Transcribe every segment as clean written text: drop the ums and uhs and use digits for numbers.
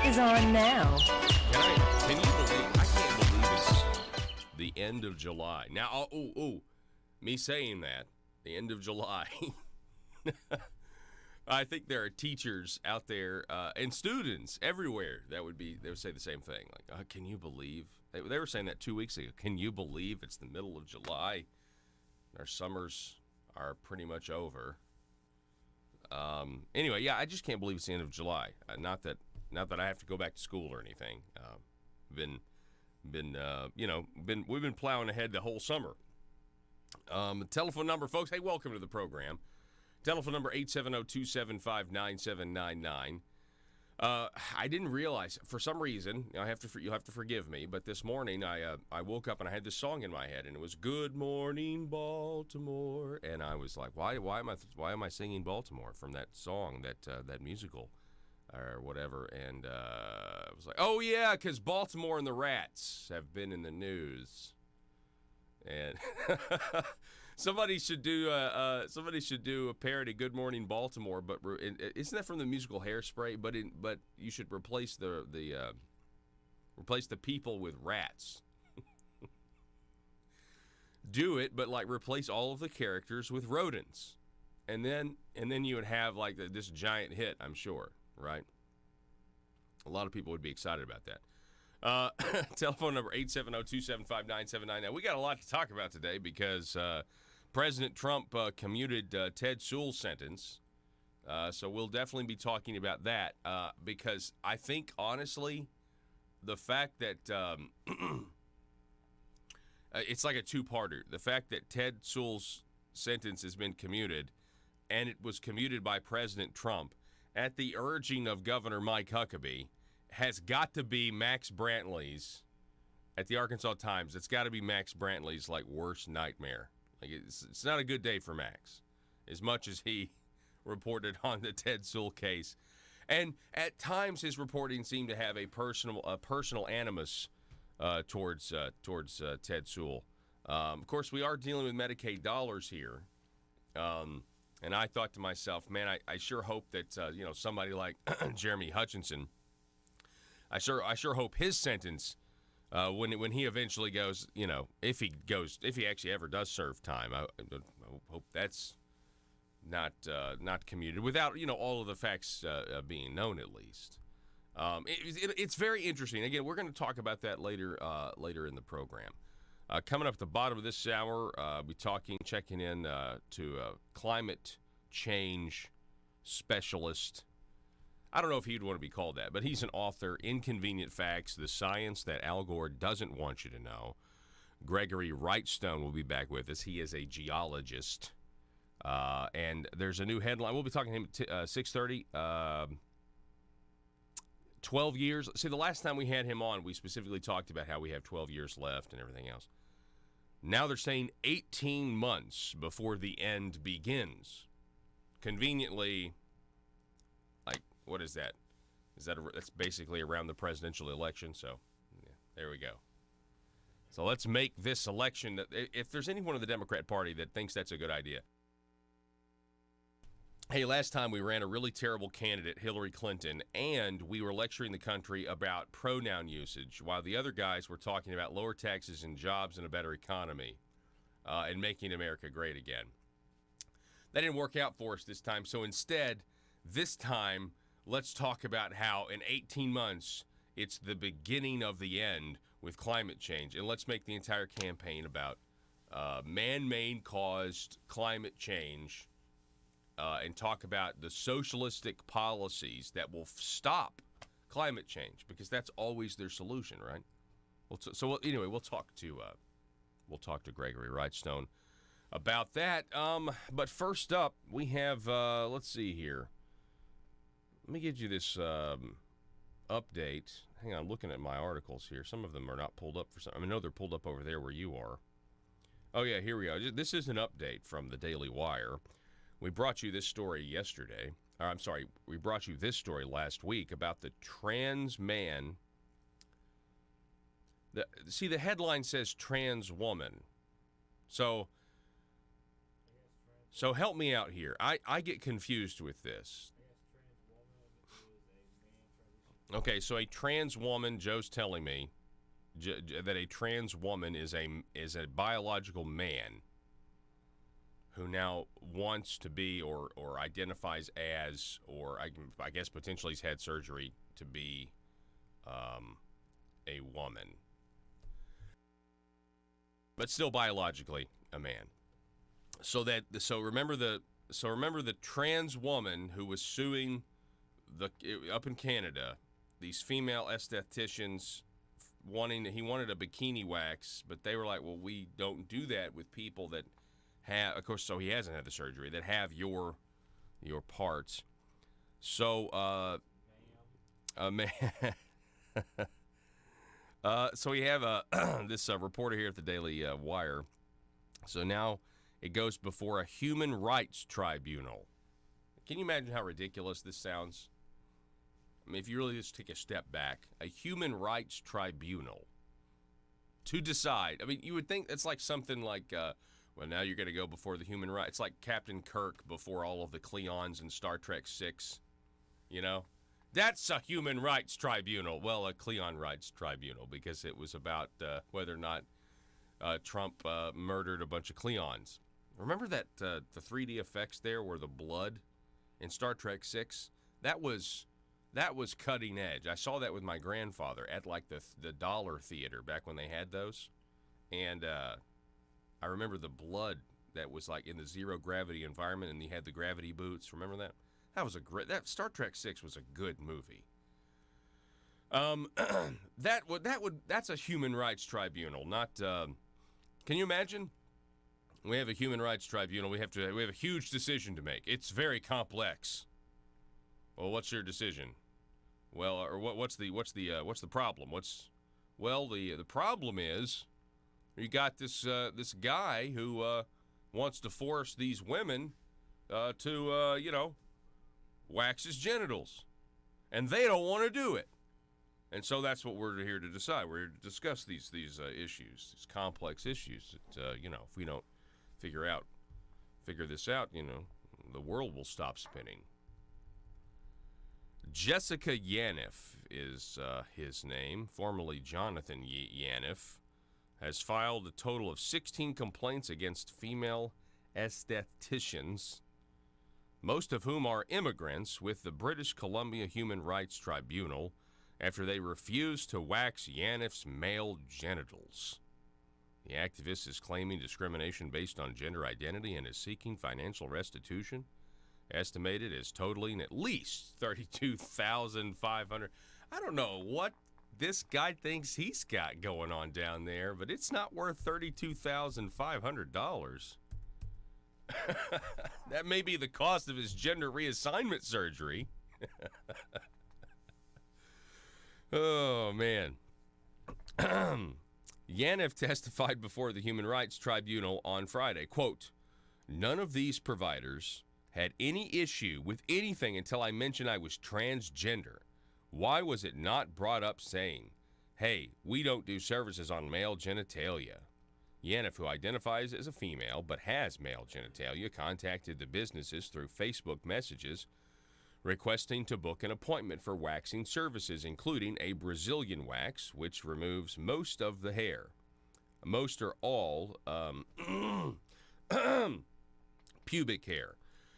is on now. Can you believe? I can't believe it's the end of July. Now, me saying that, the end of July. I think there are teachers out there and students everywhere they would say the same thing. Like, can you believe? They were saying that 2 weeks ago. Can you believe it's the middle of July? Our summers are pretty much over. Anyway, yeah, I just can't believe it's the end of July. Not that I have to go back to school or anything. We've been plowing ahead the whole summer. Telephone number, folks. Hey, welcome to the program. Telephone number 870-275-9799. I didn't realize, for some reason, you'll have to forgive me, but this morning I woke up and I had this song in my head, and it was "Good Morning Baltimore," and I was like, why am I singing Baltimore from that song, that musical or whatever? And I was like, oh yeah, because Baltimore and the Rats have been in the news, and somebody should do a parody, "Good Morning Baltimore," but isn't that from the musical Hairspray? But you should replace the people with rats. Do it, but like replace all of the characters with rodents, and then you would have like this giant hit. I'm sure, right? A lot of people would be excited about that. Telephone number 870-275-9799. We got a lot to talk about today because President Trump commuted Ted Sewell's sentence. So we'll definitely be talking about that because I think, honestly, the fact that it's like a two-parter. The fact that Ted Sewell's sentence has been commuted, and it was commuted by President Trump at the urging of Governor Mike Huckabee, has got to be Max Brantley's, at the Arkansas Times, it's got to be Max Brantley's, like, worst nightmare. Like, it's not a good day for Max, as much as he reported on the Ted Sewell case. And at times, his reporting seemed to have a personal animus towards Ted Sewell. Of course, we are dealing with Medicaid dollars here. And I thought to myself, man, I sure hope that, somebody like Jeremy Hutchinson, I sure hope his sentence, when he eventually goes, if he actually ever does serve time, I hope that's not commuted without, all of the facts being known at least. It's very interesting. Again, we're going to talk about that later in the program. Coming up at the bottom of this hour, we'll be checking in to a climate change specialist. I don't know if he'd want to be called that, but he's an author, Inconvenient Facts, the Science That Al Gore Doesn't Want You to Know. Gregory Wrightstone will be back with us. He is a geologist. And there's a new headline. We'll be talking to him at 6:30. 12 years. See, the last time we had him on, we specifically talked about how we have 12 years left and everything else. Now they're saying 18 months before the end begins. Conveniently, like, what is that? That's basically around the presidential election. So, yeah, there we go. So let's make this election, if there's anyone in the Democrat Party that thinks that's a good idea. Hey, last time we ran a really terrible candidate, Hillary Clinton, and we were lecturing the country about pronoun usage while the other guys were talking about lower taxes and jobs and a better economy and making America great again. That didn't work out for us this time, so instead, this time, let's talk about how in 18 months, it's the beginning of the end with climate change, and let's make the entire campaign about man-made caused climate change. And talk about the socialistic policies that will stop climate change, because that's always their solution, right? Anyway, we'll talk to Gregory Wrightstone about that. But first up, we have let's see here. Let me get you this update. Hang on, I'm looking at my articles here. Some of them are not pulled up for some. I know they're pulled up over there where you are. Oh yeah, here we go. This is an update from the Daily Wire. We brought you this story yesterday. We brought you this story last week about the trans man. The headline says trans woman. So help me out here. I get confused with this. Okay, so a trans woman, Joe's telling me that a trans woman is a biological man who now wants to be or identifies as, or I guess potentially he's had surgery to be a woman, but still biologically a man. So remember the trans woman who was suing up in Canada, these female estheticians he wanted a bikini wax, but they were like, well, we don't do that with people that have, of course, so he hasn't had the surgery, that have your parts. So man, so we have this reporter here at the Daily Wire. So now it goes before a human rights tribunal. Can you imagine how ridiculous this sounds? I mean, if you really just take a step back, a human rights tribunal to decide. I mean, you would think it's like something like, well, now you're going to go before the human rights. It's like Captain Kirk before all of the Klingons in Star Trek VI. You know, that's a human rights tribunal. Well, a Klingon rights tribunal, because it was about whether or not Trump murdered a bunch of Klingons. Remember that the 3D effects there were the blood in Star Trek VI? That was cutting edge. I saw that with my grandfather at like the Dollar Theater back when they had those. And I remember the blood that was like in the zero gravity environment, and he had the gravity boots. Remember that? That was Star Trek VI was a good movie. That's a human rights tribunal, not can you imagine? We have a human rights tribunal. We have a huge decision to make. It's very complex. Well, what's your decision? Well, or what's the problem? The problem is you got this guy who wants to force these women to wax his genitals, and they don't want to do it. And so that's what we're here to decide. We're here to discuss these issues, these complex issues. That, if we don't figure this out, the world will stop spinning. Jessica Yaniv is his name, formerly Jonathan Yaniv, has filed a total of 16 complaints against female estheticians, most of whom are immigrants, with the British Columbia Human Rights Tribunal after they refused to wax Yanif's male genitals. The activist is claiming discrimination based on gender identity and is seeking financial restitution, estimated as totaling at least $32,500. I don't know what this guy thinks he's got going on down there, but it's not worth $32,500. That may be the cost of his gender reassignment surgery. Oh, man. Yaniv testified before the Human Rights Tribunal on Friday. Quote, "None of these providers had any issue with anything until I mentioned I was transgender. Why was it not brought up saying, hey, we don't do services on male genitalia?" Yaniv, who identifies as a female but has male genitalia, contacted the businesses through Facebook messages requesting to book an appointment for waxing services, including a Brazilian wax, which removes most of the hair. Most or all pubic hair.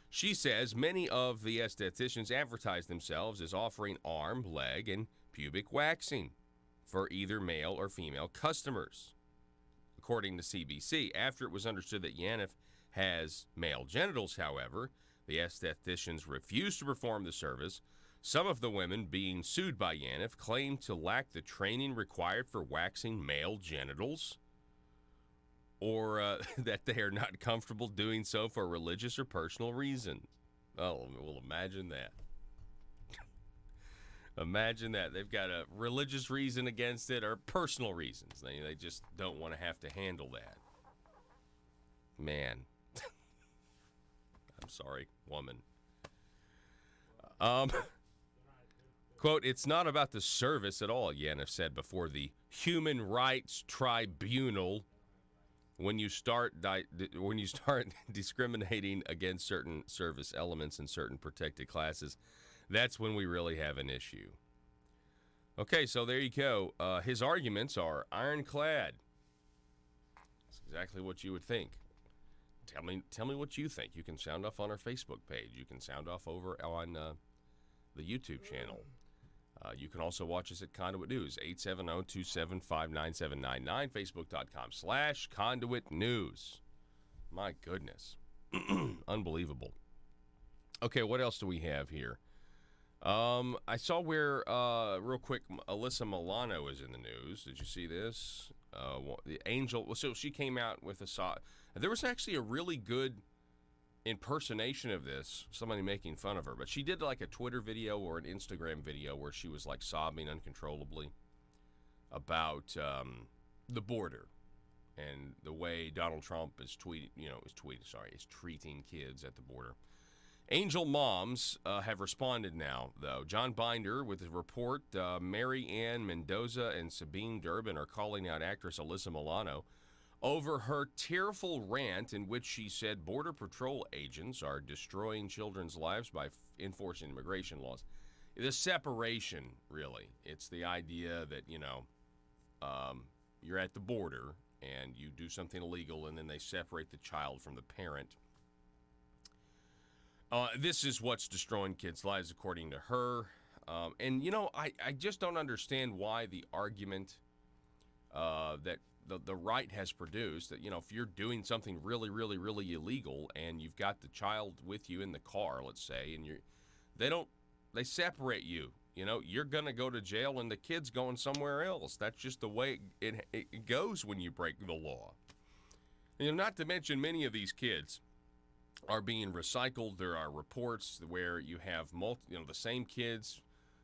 She says many of the estheticians advertise themselves as offering arm, leg, and pubic waxing for either male or female customers. According to CBC, after it was understood that Yaniv has male genitals, however, the estheticians refused to perform the service. Some of the women being sued by Yaniv claim to lack the training required for waxing male genitals, or that they are not comfortable doing so for religious or personal reasons. Oh, well, imagine that. Imagine that. They've got a religious reason against it or personal reasons. They just don't want to have to handle that. Man. I'm sorry, woman. Quote, "It's not about the service at all," Yaniv said before the Human Rights Tribunal. When you start discriminating against certain service elements in certain protected classes, that's when we really have an issue. Okay, so there you go. His arguments are ironclad. That's exactly what you would think. Tell me what you think. You can sound off on our Facebook page. You can sound off over on the YouTube channel. You can also watch us at Conduit News, 870-275-9799, facebook.com/Conduit News. My goodness. Unbelievable. Okay, what else do we have here? I saw where, real quick, Alyssa Milano is in the news. Did you see this? The Angel, so she came out with there was actually a really good impersonation of this, somebody making fun of her, but she did like a Twitter video or an Instagram video where she was like sobbing uncontrollably about the border and the way Donald Trump is treating kids at the border. Angel moms have responded now, though. John Binder with a report, Mary Ann Mendoza and Sabine Durbin are calling out actress Alyssa Milano over her tearful rant in which she said Border Patrol agents are destroying children's lives by enforcing immigration laws. The separation, really. It's the idea that, you're at the border and you do something illegal and then they separate the child from the parent. This is what's destroying kids' lives, according to her. I just don't understand why the argument that the right has produced that, if you're doing something really, really, really illegal and you've got the child with you in the car, let's say, and they separate you. You're going to go to jail and the kid's going somewhere else. That's just the way it goes when you break the law. Not to mention many of these kids are being recycled. There are reports where you have the same kids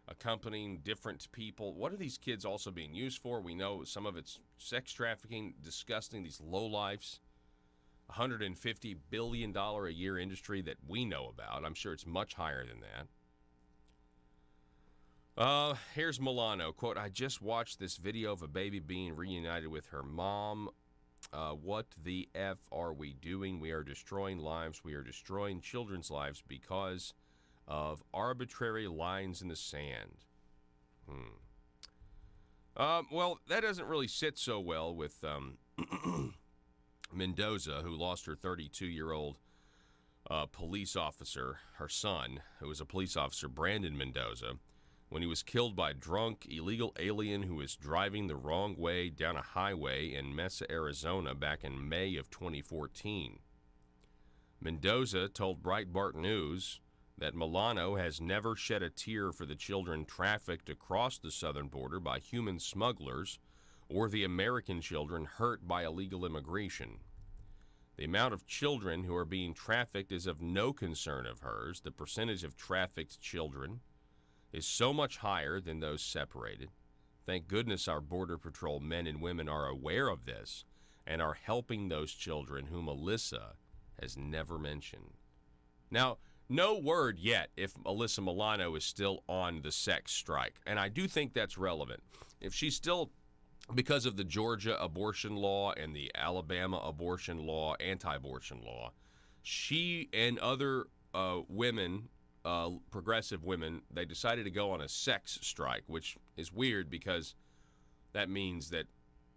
accompanying different people. What are these kids also being used for? We know some of it's sex trafficking, disgusting, these lowlifes. $150 billion a year industry that we know about. I'm sure it's much higher than that. Here's Milano, quote, I just watched this video of a baby being reunited with her mom. What the F are we doing? We are destroying lives. We are destroying children's lives because of arbitrary lines in the sand. Well, that doesn't really sit so well with Mendoza, who lost her 32-year-old police officer, her son, who was a police officer, Brandon Mendoza, when he was killed by a drunk, illegal alien who was driving the wrong way down a highway in Mesa, Arizona back in May of 2014. Mendoza told Breitbart News that Milano has never shed a tear for the children trafficked across the southern border by human smugglers or the American children hurt by illegal immigration. The amount of children who are being trafficked is of no concern of hers. The percentage of trafficked children is so much higher than those separated. Thank goodness our Border Patrol men and women are aware of this and are helping those children whom Alyssa has never mentioned. Now, no word yet if Alyssa Milano is still on the sex strike, and I do think that's relevant. If she's still, because of the Georgia abortion law and the Alabama abortion law, anti-abortion law, she and other women, progressive women, they decided to go on a sex strike, which is weird because that means that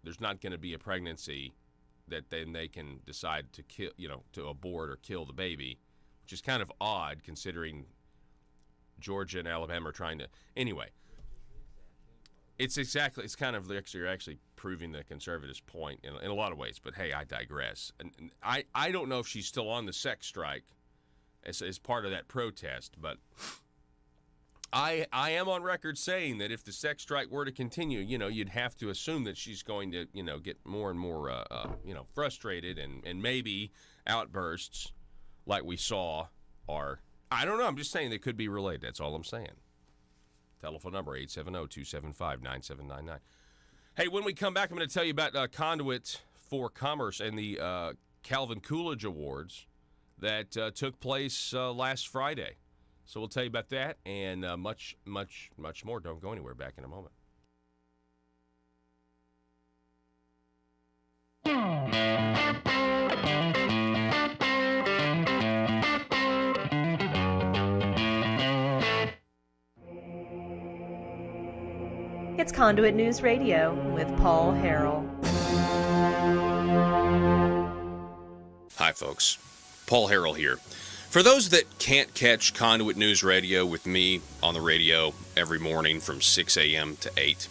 there's not going to be a pregnancy that then they can decide to kill, to abort or kill the baby, which is kind of odd considering Georgia and Alabama are trying to. Anyway, it's kind of you're actually proving the conservatives' point in a lot of ways. But hey, I digress. And I don't know if she's still on the sex strike as part of that protest, but I am on record saying that if the sex strike were to continue, you'd have to assume that she's going to, get more and more, frustrated and maybe outbursts like we saw are, I don't know, I'm just saying they could be related. That's all I'm saying. Telephone number 870-275-9799. Hey, when we come back, I'm going to tell you about Conduit for Commerce and the Calvin Coolidge Awards that took place last Friday. So we'll tell you about that and much, much, much more. Don't go anywhere. Back in a moment. It's Conduit News Radio with Paul Harrell. Hi, folks. Paul Harrell here. For those that can't catch Conduit News Radio with me on the radio every morning from 6 a.m. to 8,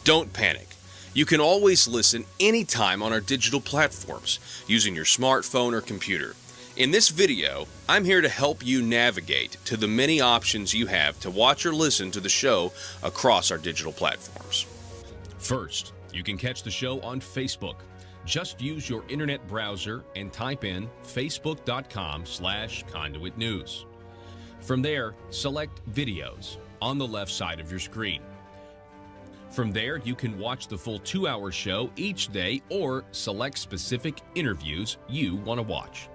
don't panic. You can always listen anytime on our digital platforms using your smartphone or computer. In this video, I'm here to help you navigate to the many options you have to watch or listen to the show across our digital platforms. First, you can catch the show on Facebook. Just use your internet browser and type in facebook.com/Conduit News. From there, select Videos on the left side of your screen. From there, you can watch the full 2-hour show each day or select specific interviews you want to watch.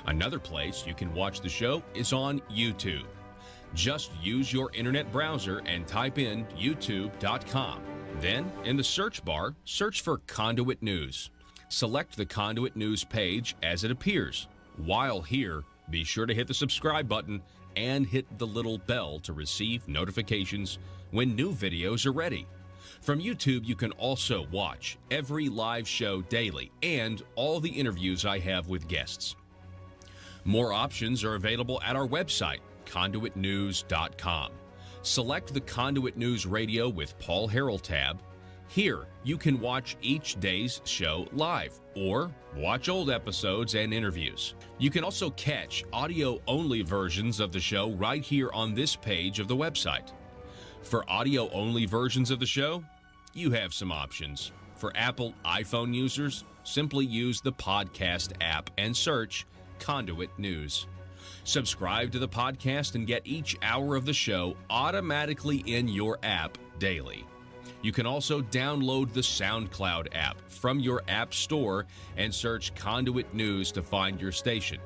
Another place you can watch the show is on YouTube. Just use your internet browser and type in youtube.com. Then, in the search bar, search for Conduit News. Select the Conduit News page as it appears. While here, be sure to hit the subscribe button and hit the little bell to receive notifications when new videos are ready. From YouTube, you can also watch every live show daily and all the interviews I have with guests. More options are available at our website, conduitnews.com. Select the Conduit News Radio with Paul Harrell tab. Here, you can watch each day's show live or watch old episodes and interviews. You can also catch audio-only versions of the show right here on this page of the website. For audio-only versions of the show, you have some options. For Apple iPhone users, simply use the podcast app and search Conduit News. Subscribe to the podcast and get each hour of the show automatically in your app daily. You can also download the SoundCloud app from your app store and search Conduit News to find your station.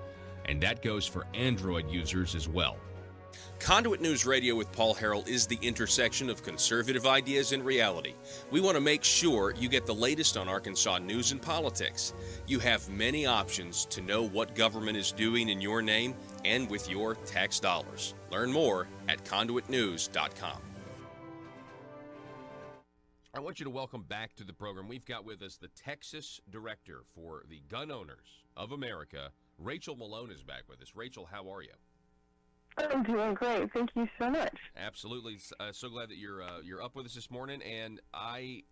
And that goes for Android users as well. Conduit News Radio with Paul Harrell is the intersection of conservative ideas and reality. We want to make sure you get the latest on Arkansas news and politics. You have many options to know what government is doing in your name and with your tax dollars. Learn more at conduitnews.com. I want you to welcome back to the program. We've got with us the Texas Director for the Gun Owners of America. Rachel Malone is back with us. Rachel, how are you? I'm doing great. Thank you so much. Absolutely. So glad that you're up with us this morning. And I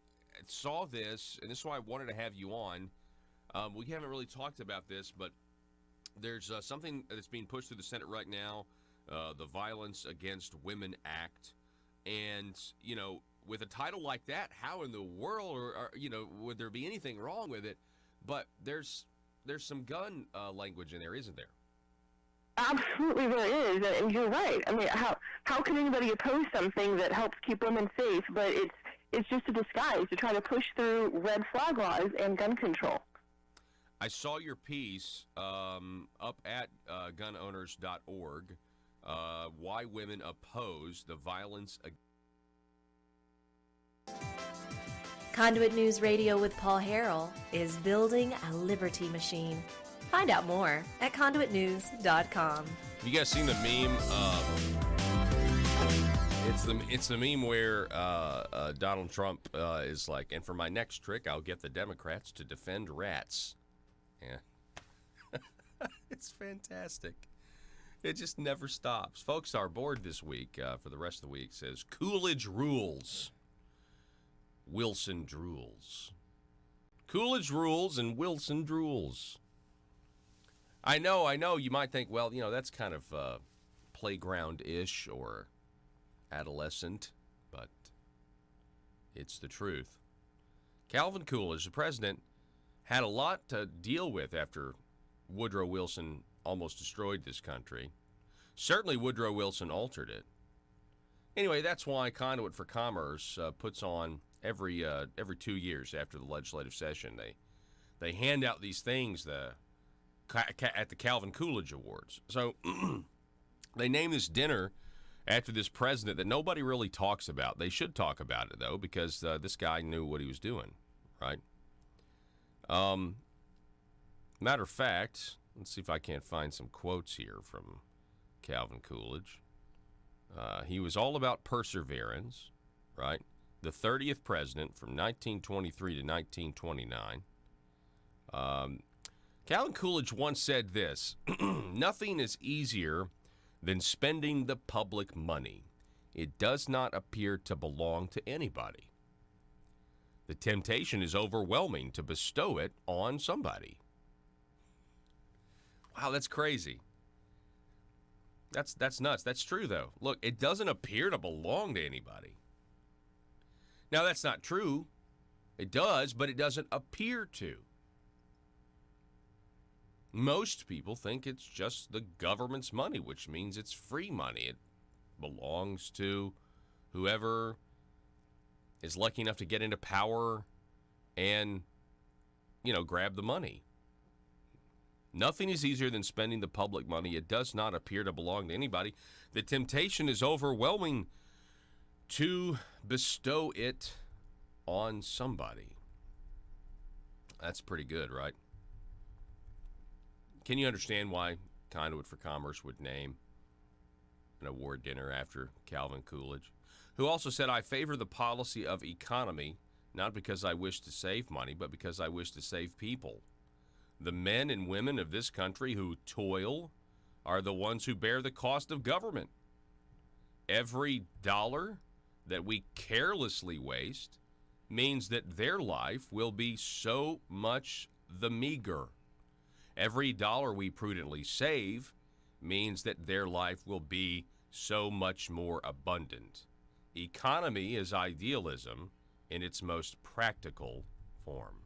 saw this, and this is why I wanted to have you on. We haven't really talked about this, but there's something that's being pushed through the Senate right now, the Violence Against Women Act. And, you know, with a title like that, how in the world, would there be anything wrong with it? But there's some gun language in there, isn't there? Absolutely, there is, and you're right. I mean, how can anybody oppose something that helps keep women safe? But it's just a disguise to try to push through red flag laws and gun control. I saw your piece up at gunowners.org. Why women oppose the violence. Conduit News Radio with Paul Harrell is building a liberty machine. Find out more at conduitnews.com. You guys seen the meme? It's the meme where Donald Trump is like, and for my next trick, I'll get the Democrats to defend rats. Yeah. It's fantastic. It just never stops. Folks, our board this week, for the rest of the week, says Coolidge rules. Wilson drools. Coolidge rules and Wilson drools. I know. You might think, well, that's kind of playground-ish or adolescent, but it's the truth. Calvin Coolidge, the president, had a lot to deal with after Woodrow Wilson almost destroyed this country. Certainly Woodrow Wilson altered it. Anyway, that's why Conduit for Commerce puts on every 2 years after the legislative session. They hand out these things at the Calvin Coolidge Awards. So they named this dinner after this president that nobody really talks about. They should talk about it, though, because this guy knew what he was doing, right? Matter of fact, let's see if I can't find some quotes here from Calvin Coolidge. He was all about perseverance, right? the 30th president from 1923 to 1929. Calvin Coolidge once said this, "Nothing is easier than spending the public money. It does not appear to belong to anybody. The temptation is overwhelming to bestow it on somebody." Wow, that's crazy. That's nuts. That's true, though. Look, it doesn't appear to belong to anybody. Now, that's not true. It does, but it doesn't appear to. Most people think it's just the government's money, which means it's free money. It belongs to whoever is lucky enough to get into power and, grab the money. Nothing is easier than spending the public money. It does not appear to belong to anybody. The temptation is overwhelming to bestow it on somebody. That's pretty good, right? Can you understand why Conduit for Commerce would name an award dinner after Calvin Coolidge, who also said, "I favor the policy of economy, not because I wish to save money, but because I wish to save people. The men and women of this country who toil are the ones who bear the cost of government. Every dollar that we carelessly waste means that their life will be so much the meager. Every dollar we prudently save means that their life will be so much more abundant. Economy is idealism in its most practical form."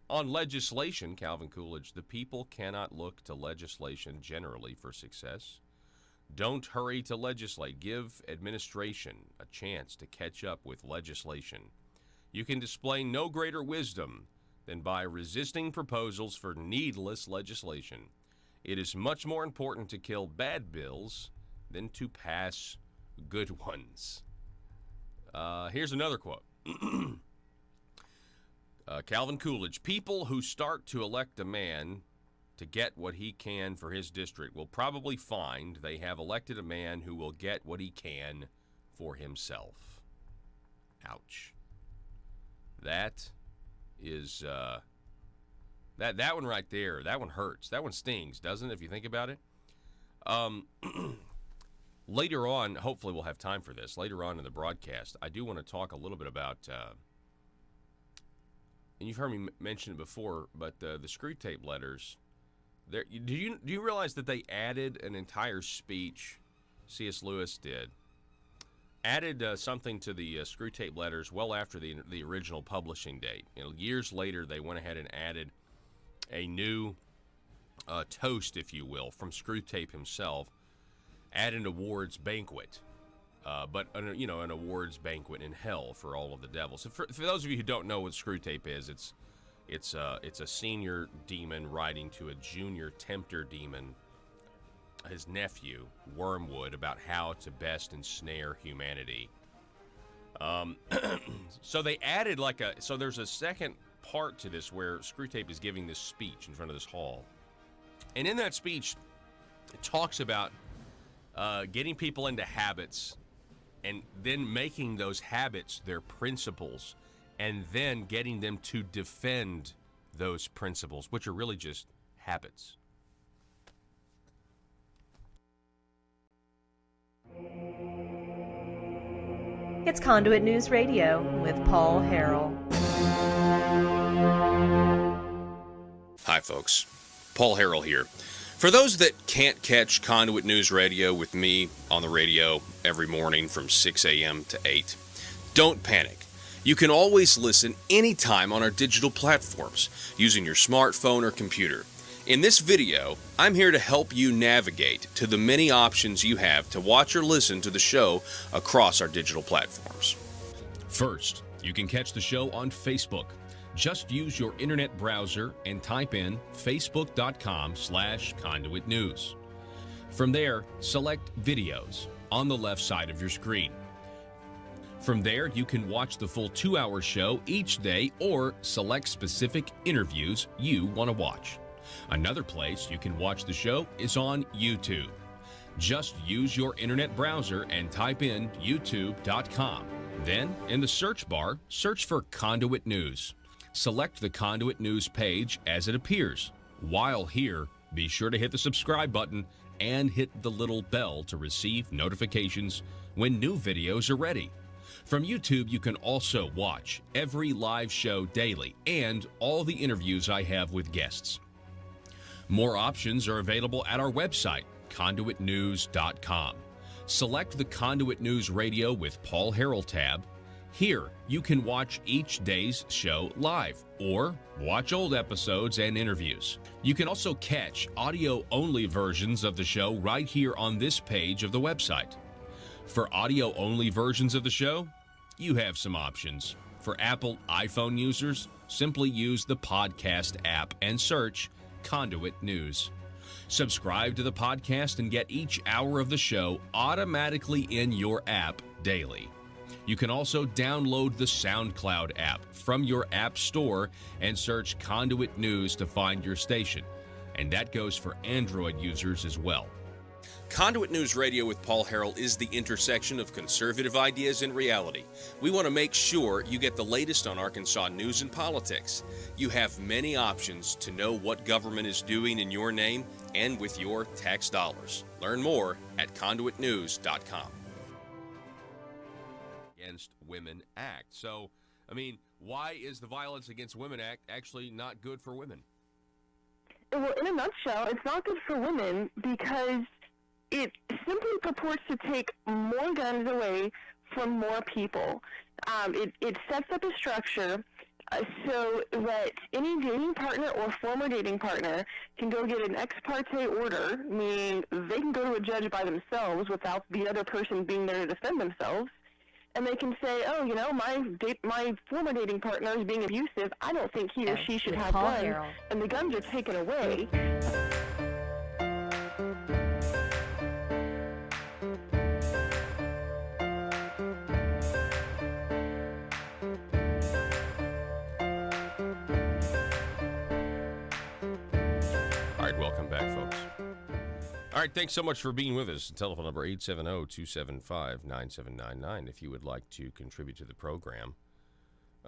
On legislation, Calvin Coolidge, "The people cannot look to legislation generally for success. Don't hurry to legislate. Give administration a chance to catch up with legislation. You can display no greater wisdom than by resisting proposals for needless legislation. It is much more important to kill bad bills than to pass good ones." Here's another quote. Calvin Coolidge, "People who start to elect a man to get what he can for his district will probably find they have elected a man who will get what he can for himself." Ouch. That is, that one right there, that one hurts. That one stings, doesn't it, if you think about it? Later on, hopefully we'll have time for this, later on in the broadcast, I do want to talk a little bit about, and you've heard me mention it before, but the screw tape letters, do you realize that they added an entire speech, C.S. Lewis did, added something to the screw tape letters well after the original publishing date. Years later, they went ahead and added a new toast, if you will, from Screw Tape himself, at an awards banquet, but an awards banquet in hell for all of the devils. So for those of you who don't know what Screw Tape is, it's a senior demon writing to a junior tempter demon, his nephew, Wormwood, about how to best ensnare humanity. So they added so there's a second part to this where Screw Tape is giving this speech in front of this hall. And in that speech, it talks about getting people into habits and then making those habits their principles and then getting them to defend those principles, which are really just habits. It's Conduit News Radio with Paul Harrell. Hi, folks. Paul Harrell here. For those that can't catch Conduit News Radio with me on the radio every morning from 6 a.m. to 8, don't panic. You can always listen anytime on our digital platforms using your smartphone or computer. In this video, I'm here to help you navigate to the many options you have to watch or listen to the show across our digital platforms. First, you can catch the show on Facebook. Just use your internet browser and type in facebook.com/Conduit News. From there, select Videos on the left side of your screen. From there, you can watch the full 2-hour show each day or select specific interviews you want to watch. Another place you can watch the show is on YouTube. Just use your internet browser and type in youtube.com. Then, in the search bar, search for Conduit News. Select the Conduit News page as it appears. While here, be sure to hit the subscribe button and hit the little bell to receive notifications when new videos are ready. From YouTube, you can also watch every live show daily and all the interviews I have with guests. More options are available at our website, conduitnews.com. Select the Conduit News Radio with Paul Harrell tab. Here, you can watch each day's show live or watch old episodes and interviews. You can also catch audio-only versions of the show right here on this page of the website. For audio-only versions of the show, you have some options. For Apple iPhone users, simply use the podcast app and search Conduit News. Subscribe to the podcast and get each hour of the show automatically in your app daily. You can also download the SoundCloud app from your app store and search Conduit News to find your station. And that goes for Android users as well. Conduit News Radio with Paul Harrell is the intersection of conservative ideas and reality. We want to make sure you get the latest on Arkansas news and politics. You have many options to know what government is doing in your name and with your tax dollars. Learn more at conduitnews.com. Against Women Act. So, why is the Violence Against Women Act actually not good for women? Well, in a nutshell, it's not good for women because it simply purports to take more guns away from more people. It sets up a structure so that any dating partner or former dating partner can go get an ex parte order, meaning they can go to a judge by themselves without the other person being there to defend themselves. And they can say, oh, my former dating partner is being abusive. I don't think he or she should have guns. Harrell. And the guns are taken away. All right, welcome back, folks. All right, thanks so much for being with us. Telephone number 870-275-9799 if you would like to contribute to the program.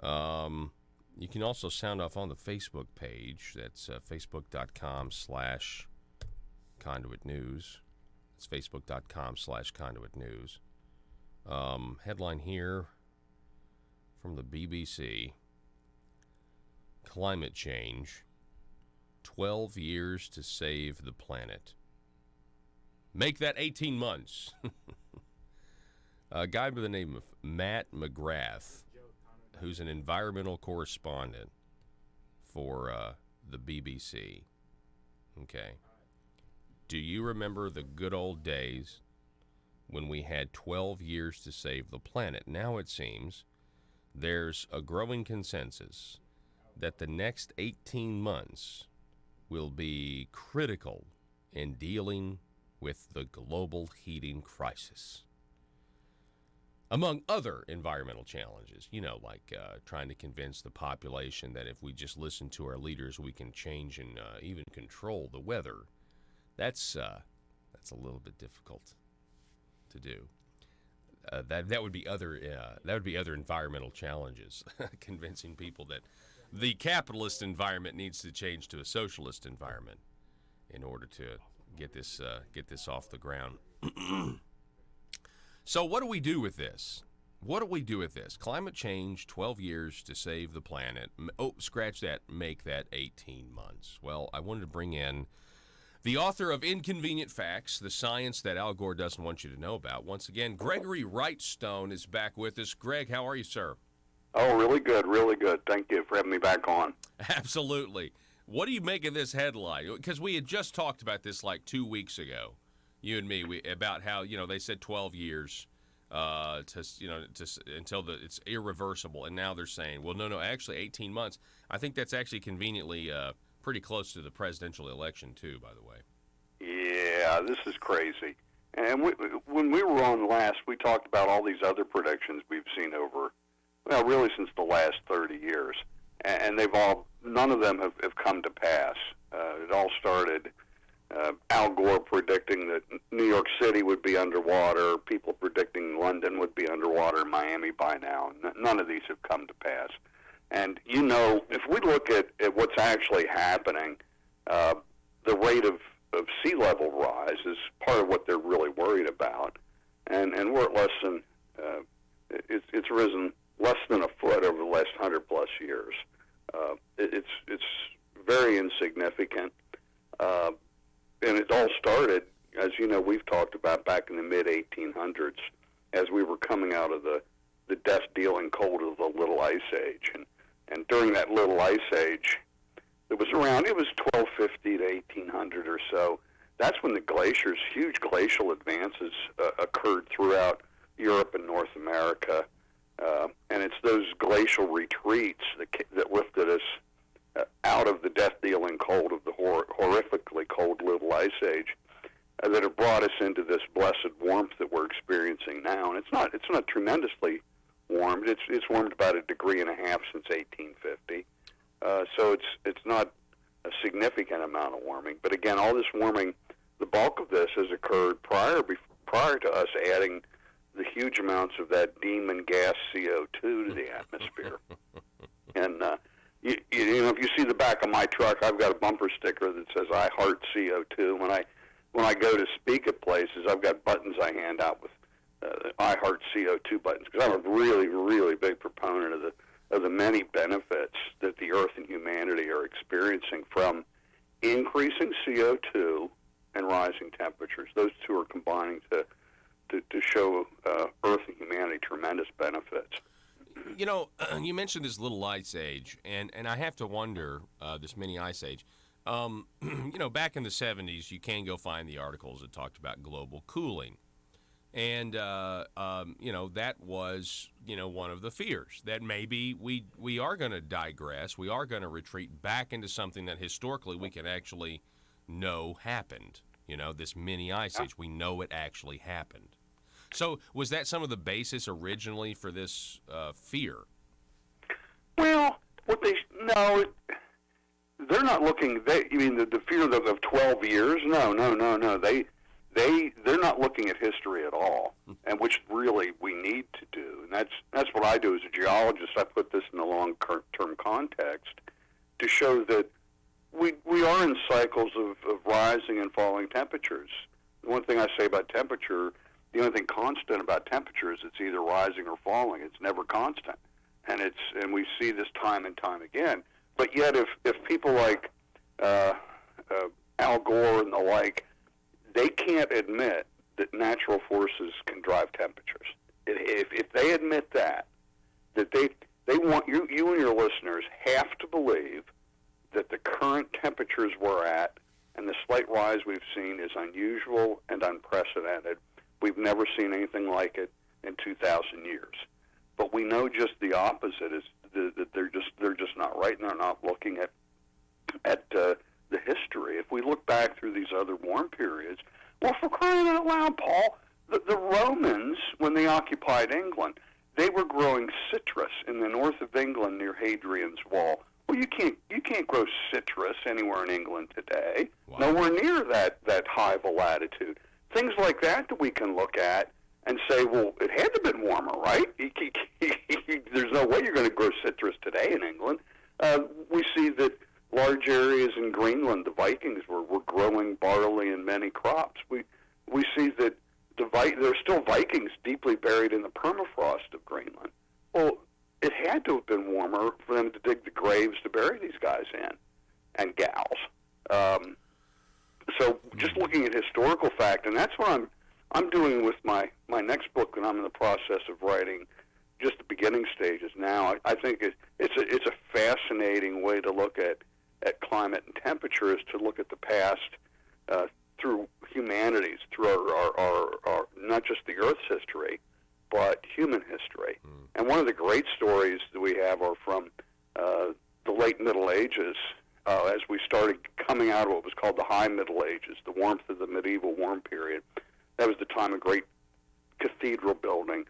You can also sound off on the Facebook page. That's facebook.com/Conduit News. It's facebook.com/Conduit News. Headline here from the BBC. Climate change. 12 years to save the planet. Make that 18 months. A guy by the name of Matt McGrath, who's an environmental correspondent for the BBC. Okay. Do you remember the good old days when we had 12 years to save the planet? Now it seems there's a growing consensus that the next 18 months will be critical in dealing with the global heating crisis. Among other environmental challenges, like trying to convince the population that if we just listen to our leaders, we can change and even control the weather. That's a little bit difficult to do. That would be other environmental challenges, convincing people that the capitalist environment needs to change to a socialist environment in order to get this off the ground. So what do we do with this? Climate change, 12 years to save the planet. Oh, scratch that, make that 18 months. Well, I wanted to bring in the author of Inconvenient Facts, the science that Al Gore doesn't want you to know about. Once again, Gregory Wrightstone is back with us. Greg, how are you, sir? Oh, really good, really good. Thank you for having me back on. Absolutely. What do you make of this headline? Because we had just talked about this like 2 weeks ago, you and me, about how they said 12 years until it's irreversible, and now they're saying, well, no, actually 18 months. I think that's actually conveniently pretty close to the presidential election too, by the way. Yeah, this is crazy. And when we were on last, we talked about all these other predictions we've seen over, really since the last 30 years, and none of them have come to pass. It all started Al Gore predicting that New York City would be underwater, people predicting saying London would be underwater and Miami by now. None of these have come to pass. And, if we look at what's actually happening, the rate of sea level rise is part of what they're really worried about. And we're at less than, it's risen less than a foot over the last 100-plus years. It's very insignificant. And it all started, as you know, we've talked about back in the mid-1800s as we were coming out of the death-dealing cold of the Little Ice Age. And during that Little Ice Age, it was 1250 to 1800 or so. That's when the glaciers, huge glacial advances occurred throughout Europe and North America. And it's those glacial retreats that lifted us out of the death-dealing cold of the horrifically cold Little Ice Age that have brought us into this blessed warmth that we're experiencing now. And it's not tremendously warmed. It's warmed about 1.5 degrees since 1850. So it's not a significant amount of warming. But again, all this warming, the bulk of this has occurred prior to us adding the huge amounts of that demon gas CO2 to the atmosphere. And if you see the back of my truck, I've got a bumper sticker that says "I heart CO2." When I go to speak at places, I've got buttons I hand out with "I heart CO2" buttons, because I'm a really, really big proponent of the many benefits that the Earth and humanity are experiencing from increasing CO2 and rising temperatures. Those two are combining to show Earth and humanity tremendous benefits. You mentioned this Little Ice Age, and I have to wonder, this mini ice age. Back in the 70s, you can go find the articles that talked about global cooling. And, that was, one of the fears, that maybe we are going to digress. We are going to retreat back into something that historically we can actually know happened. This mini ice age. We know it actually happened. So was that some of the basis originally for this fear? Well, they're not looking. You mean the fear of 12 years? No. They're not looking at history at all, and which really we need to do. And that's what I do as a geologist. I put this in a long-term context to show that we are in cycles of rising and falling temperatures. The one thing I say about temperature, the only thing constant about temperature is it's either rising or falling. It's never constant, and we see this time and time again. But yet, if people like Al Gore and the like, they can't admit that natural forces can drive temperatures. If they admit that they want you and your listeners have to believe that the current temperatures we're at and the slight rise we've seen is unusual and unprecedented. We've never seen anything like it in 2,000 years. But we know just the opposite is that they're just not right, and they're not looking at the history. If we look back through these other warm periods, well, for crying out loud, Paul, the Romans, when they occupied England, they were growing citrus in the north of England near Hadrian's Wall. Well, you can't grow citrus anywhere in England today. Wow. Nowhere near that high of a latitude. Things like that we can look at and say, well, it had to have been warmer, right? There's no way you're going to grow citrus today in England. We see that large areas in Greenland, the Vikings were growing barley and many crops. We see that there are still Vikings deeply buried in the permafrost of Greenland. Well, it had to have been warmer for them to dig the graves to bury these guys in, and gals. So just looking at historical fact, and that's what I'm doing with my next book that I'm in the process of writing, just the beginning stages now. I think it's a fascinating way to look at climate and temperature, is to look at the past through humanity's, through our not just the Earth's history, but human history. And one of the great stories that we have are from the late Middle Ages, as we started coming out of what was called the High Middle Ages, the warmth of the medieval warm period. That was the time of great cathedral building,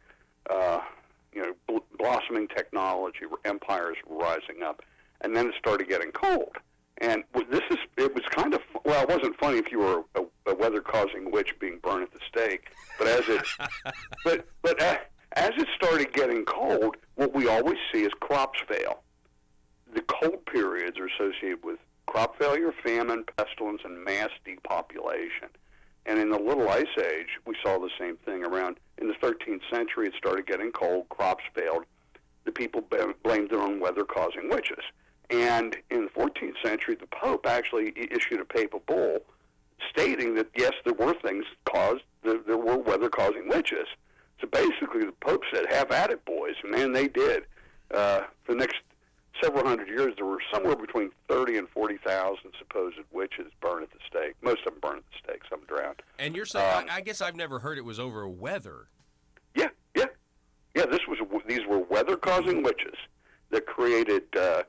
blossoming technology, where empires were rising up. And then it started getting cold. And it was kind of, well, it wasn't funny if you were a weather-causing witch being burn at the stake. But as it started getting cold, what we always see is crops fail. The cold periods are associated with crop failure, famine, pestilence, and mass depopulation. And in the Little Ice Age, we saw the same thing. Around in the 13th century, it started getting cold, crops failed. The people blamed it on weather causing witches. And in the 14th century, the Pope actually issued a papal bull stating that, yes, there were things caused, there were weather causing witches. So basically, the Pope said, have at it, boys. And man, they did. For the next several hundred years, there were somewhere between 30 and 40,000 supposed witches burned at the stake. Most of them burned at the stake, some drowned. And you're saying, I guess I've never heard it was over weather. Yeah. These were weather-causing witches that created the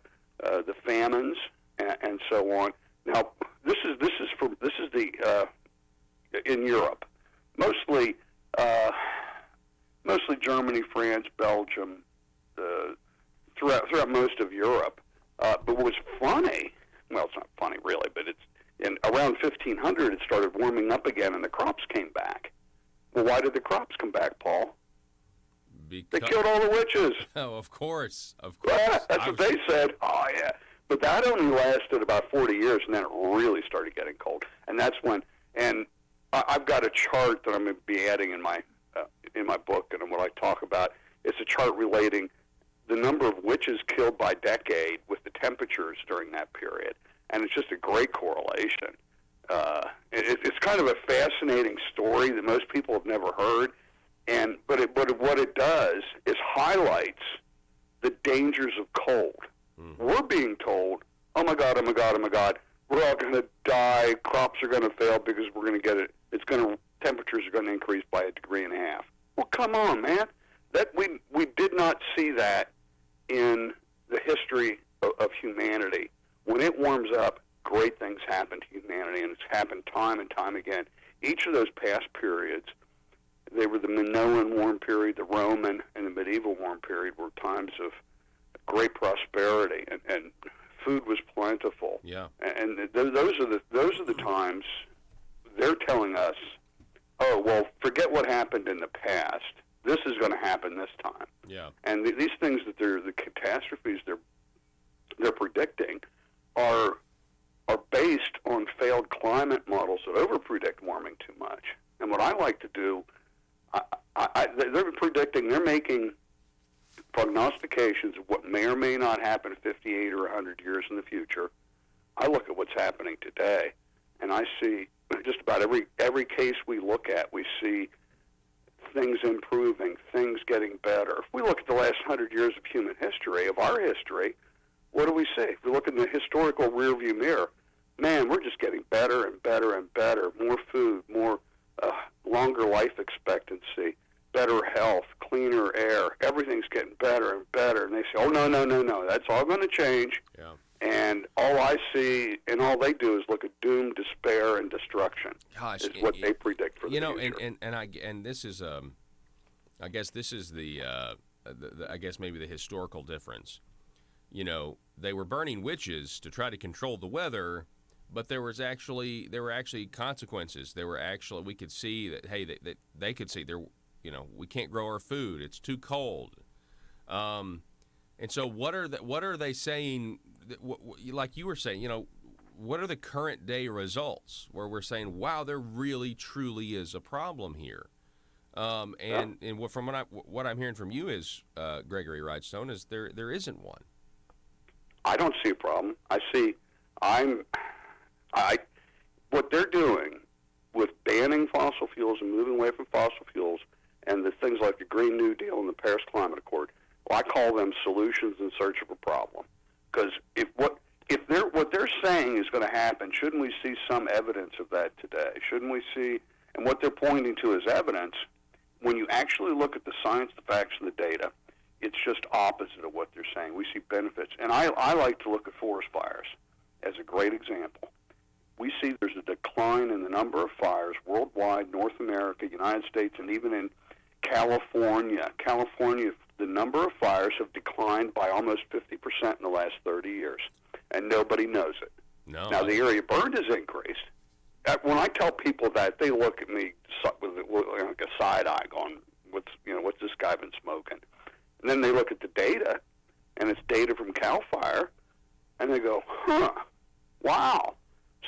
famines and so on. Now, this is in Europe, mostly Germany, France, Belgium, throughout most of Europe. But what was funny, well, it's not funny really, but it's around 1500 it started warming up again and the crops came back. Well, why did the crops come back, Paul? They killed all the witches. Oh, of course. Yeah, that's what they said. Oh, yeah. But that only lasted about 40 years, and then it really started getting cold. And that's when, and I've got a chart that I'm going to be adding in my book, and what I talk about. It's a chart relating the number of witches killed by decade with the temperatures during that period. And it's just a great correlation. It's kind of a fascinating story that most people have never heard. But what it does is highlights the dangers of cold. Mm-hmm. We're being told, oh my God, we're all going to die. Crops are going to fail because we're going to get it. Temperatures are going to increase by 1.5 degrees. Well, come on, man. That we did not see that in the history of humanity. When it warms up, great things happen to humanity, and it's happened time and time again. Each of those past periods, they were the Minoan warm period, the Roman, and the medieval warm period were times of great prosperity, and food was plentiful. Yeah. And those are the times they're telling us, oh, well, forget what happened in the past. This is going to happen this time. Yeah. And these things that the catastrophes they're predicting are based on failed climate models that overpredict warming too much. And what I like to do, they're making prognostications of what may or may not happen 58 or 100 years in the future. I look at what's happening today, and I see just about every case we look at, we see things improving, things getting better. If we look at the last 100 years of human history, of our history, what do we see? If we look in the historical rearview mirror, man, we're just getting better and better and better. More food, more longer life expectancy, better health, cleaner air. Everything's getting better and better. And they say, oh, no, that's all going to change. Yeah. And all I see, and all they do is look at doom, despair, and destruction. Gosh, is what they predict for the future. And this is, I guess this is the I guess maybe the historical difference. You know, they were burning witches to try to control the weather, but there were actually consequences. We could see that, hey, that they could see there. You know, we can't grow our food; it's too cold. And so, what are they saying? Like you were saying, you know, what are the current day results where we're saying, wow, there really truly is a problem here? And from what I'm hearing from you is Gregory Wrightstone is there isn't one. I don't see a problem. What they're doing with banning fossil fuels and moving away from fossil fuels and the things like the Green New Deal and the Paris Climate Accord, well, I call them solutions in search of a problem. Because what they're saying is going to happen, shouldn't we see some evidence of that today? Shouldn't we see, and what they're pointing to as evidence, when you actually look at the science, the facts, and the data, it's just opposite of what they're saying. We see benefits. And I like to look at forest fires as a great example. We see there's a decline in the number of fires worldwide, North America, United States, and even in California. California, the number of fires have declined by almost 50% in the last 30 years, and nobody knows it. No. Now, the area burned has increased. when I tell people that, they look at me with like a side eye, going, "What's this guy been smoking?" And then they look at the data, and it's data from Cal Fire, and they go, "Huh, wow."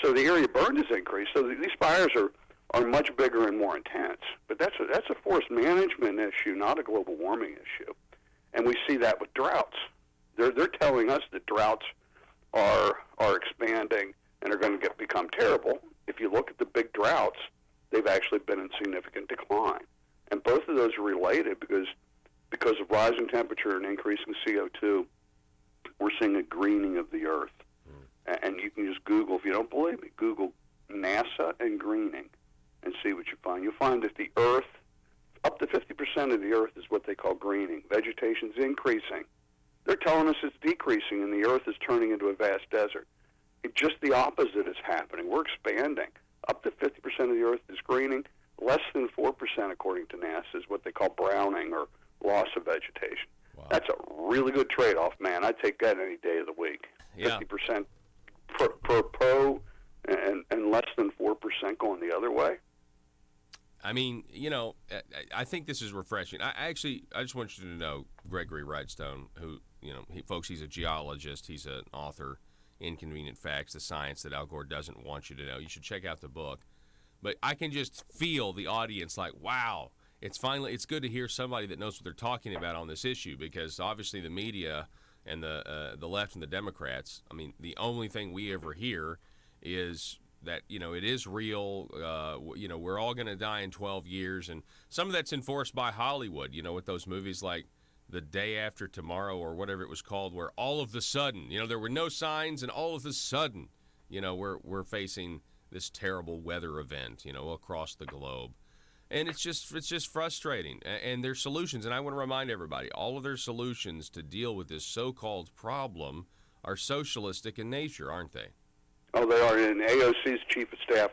So the area burned has increased. So these fires are much bigger and more intense. But that's a forest management issue, not a global warming issue. And we see that with droughts. They're telling us that droughts are expanding and are going to become terrible. If you look at the big droughts, they've actually been in significant decline. And both of those are related because of rising temperature and increasing CO2, we're seeing a greening of the earth. And you can just Google, if you don't believe me, Google NASA and greening and see what you find. You'll find that the earth, up to 50% of the earth is what they call greening. Vegetation's increasing. They're telling us it's decreasing and the earth is turning into a vast desert. Just the opposite is happening. We're expanding. Up to 50% of the earth is greening. Less than 4%, according to NASA, is what they call browning or loss of vegetation. Wow. That's a really good trade-off, man. I'd take that any day of the week. Yeah. 50% pro and less than 4% going the other way. I mean, I think this is refreshing. I just want you to know Gregory Wrightstone, who, he's a geologist. He's an author, Inconvenient Facts, the Science That Al Gore Doesn't Want You to Know. You should check out the book. But I can just feel the audience like, wow, it's good to hear somebody that knows what they're talking about on this issue, because obviously the media and the left and the Democrats, I mean, the only thing we ever hear is that, it is real, we're all going to die in 12 years. And some of that's enforced by Hollywood, with those movies like The Day After Tomorrow or whatever it was called, where all of the sudden, there were no signs, and all of a sudden, we're facing this terrible weather event, across the globe. And it's just frustrating. And their solutions, and I want to remind everybody, all of their solutions to deal with this so-called problem are socialistic in nature, aren't they? Oh, they are. And AOC's chief of staff,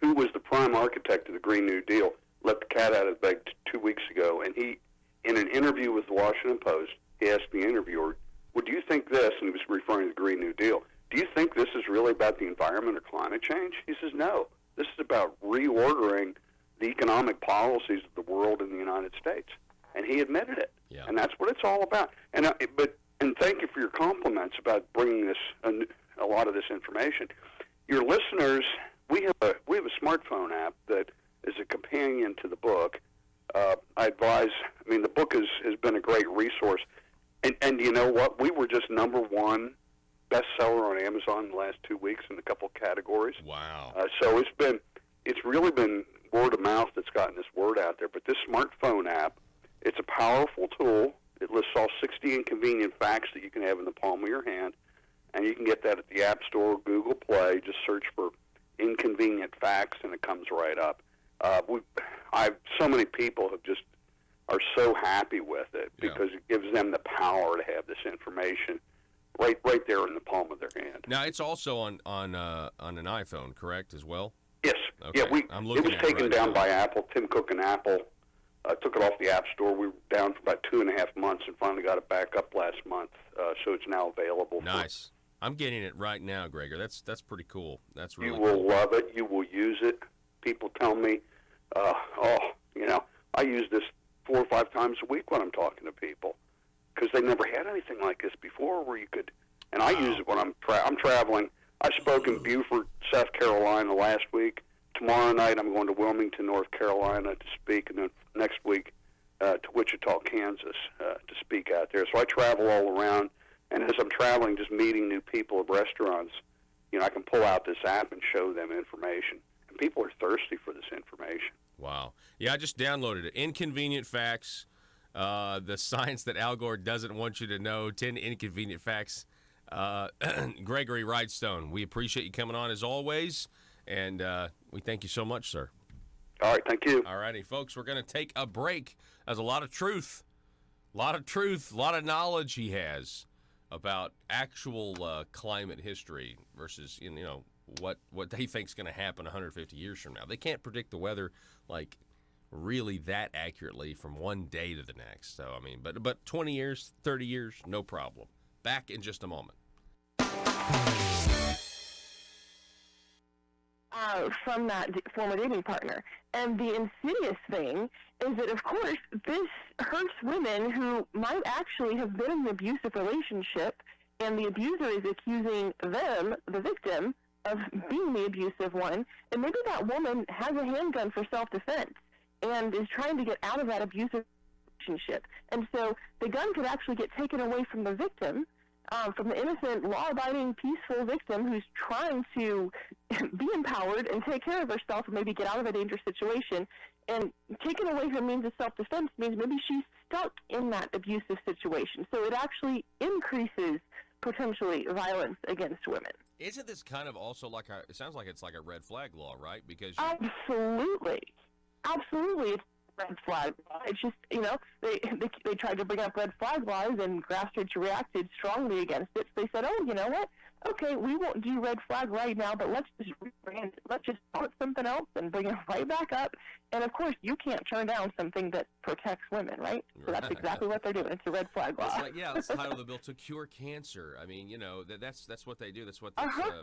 who was the prime architect of the Green New Deal, let the cat out of the bag 2 weeks ago. And he, in an interview with the Washington Post, he asked the interviewer, "Well, do you think this," and he was referring to the Green New Deal, "do you think this is really about the environment or climate change?" He says, "No. This is about reordering the economic policies of the world in the United States." And he admitted it. Yeah. And that's what it's all about. And thank you for your compliments about bringing this a lot of this information. Your listeners, we have a smartphone app that is a companion to the book. I advise. I mean, the book has been a great resource. And you know what? We were just #1 bestseller on Amazon in the last 2 weeks in a couple categories. Wow. So it's really been word of mouth that's gotten this word out there. But this smartphone app, it's a powerful tool. It lists all 60 inconvenient facts that you can have in the palm of your hand. And you can get that at the App Store, Google Play. Just search for Inconvenient Facts, and it comes right up. So many people are so happy with it because it gives them the power to have this information right there in the palm of their hand. Now, it's also on an iPhone, correct, as well? Yes. Okay. Yeah, it was taken down by Apple. Tim Cook and Apple took it off the App Store. We were down for about 2.5 months and finally got it back up last month. So it's now available. Nice. I'm getting it right now, Gregor. That's pretty cool. That's really You will cool. love it. You will use it. People tell me, I use this 4 or 5 times a week when I'm talking to people because they never had anything like this before where you could. And I use it when I'm traveling. I spoke in Beaufort, South Carolina last week. Tomorrow night I'm going to Wilmington, North Carolina to speak, and then next week to Wichita, Kansas to speak out there. So I travel all around. And as I'm traveling, just meeting new people at restaurants, I can pull out this app and show them information. And people are thirsty for this information. Wow. Yeah, I just downloaded it. Inconvenient Facts, the science that Al Gore doesn't want you to know, 10 inconvenient facts. Gregory Wrightstone, we appreciate you coming on as always, and we thank you so much, sir. All right, thank you. All righty, folks, we're going to take a break. There's a lot of truth, a lot of knowledge he has about actual climate history versus what they think is going to happen 150 years from now. They can't predict the weather like really that accurately from one day to the next. So I mean, but 20 years, 30 years, no problem. Back in just a moment. from that former dating partner. And the insidious thing is that, of course, this hurts women who might actually have been in an abusive relationship, and the abuser is accusing them, the victim, of being the abusive one, and maybe that woman has a handgun for self-defense and is trying to get out of that abusive relationship. And so the gun could actually get taken away from the victim, from the innocent, law-abiding, peaceful victim who's trying to be empowered and take care of herself and maybe get out of a dangerous situation. And taking away her means of self-defense means maybe she's stuck in that abusive situation. So it actually increases, potentially, violence against women. Isn't this kind of also like it sounds like it's like a red flag law, right? Because Absolutely. It's red flag law. It's just, they tried to bring up red flag laws, and grassroots reacted strongly against it. So they said, oh, you know what? Okay, we won't do red flag right now, but let's just rebrand it. Let's just call it something else and bring it right back up. And, of course, you can't turn down something that protects women, right? So that's exactly what they're doing. It's a red flag law. It's like, let's title the bill "To Cure Cancer." I mean, that's what they do. That's what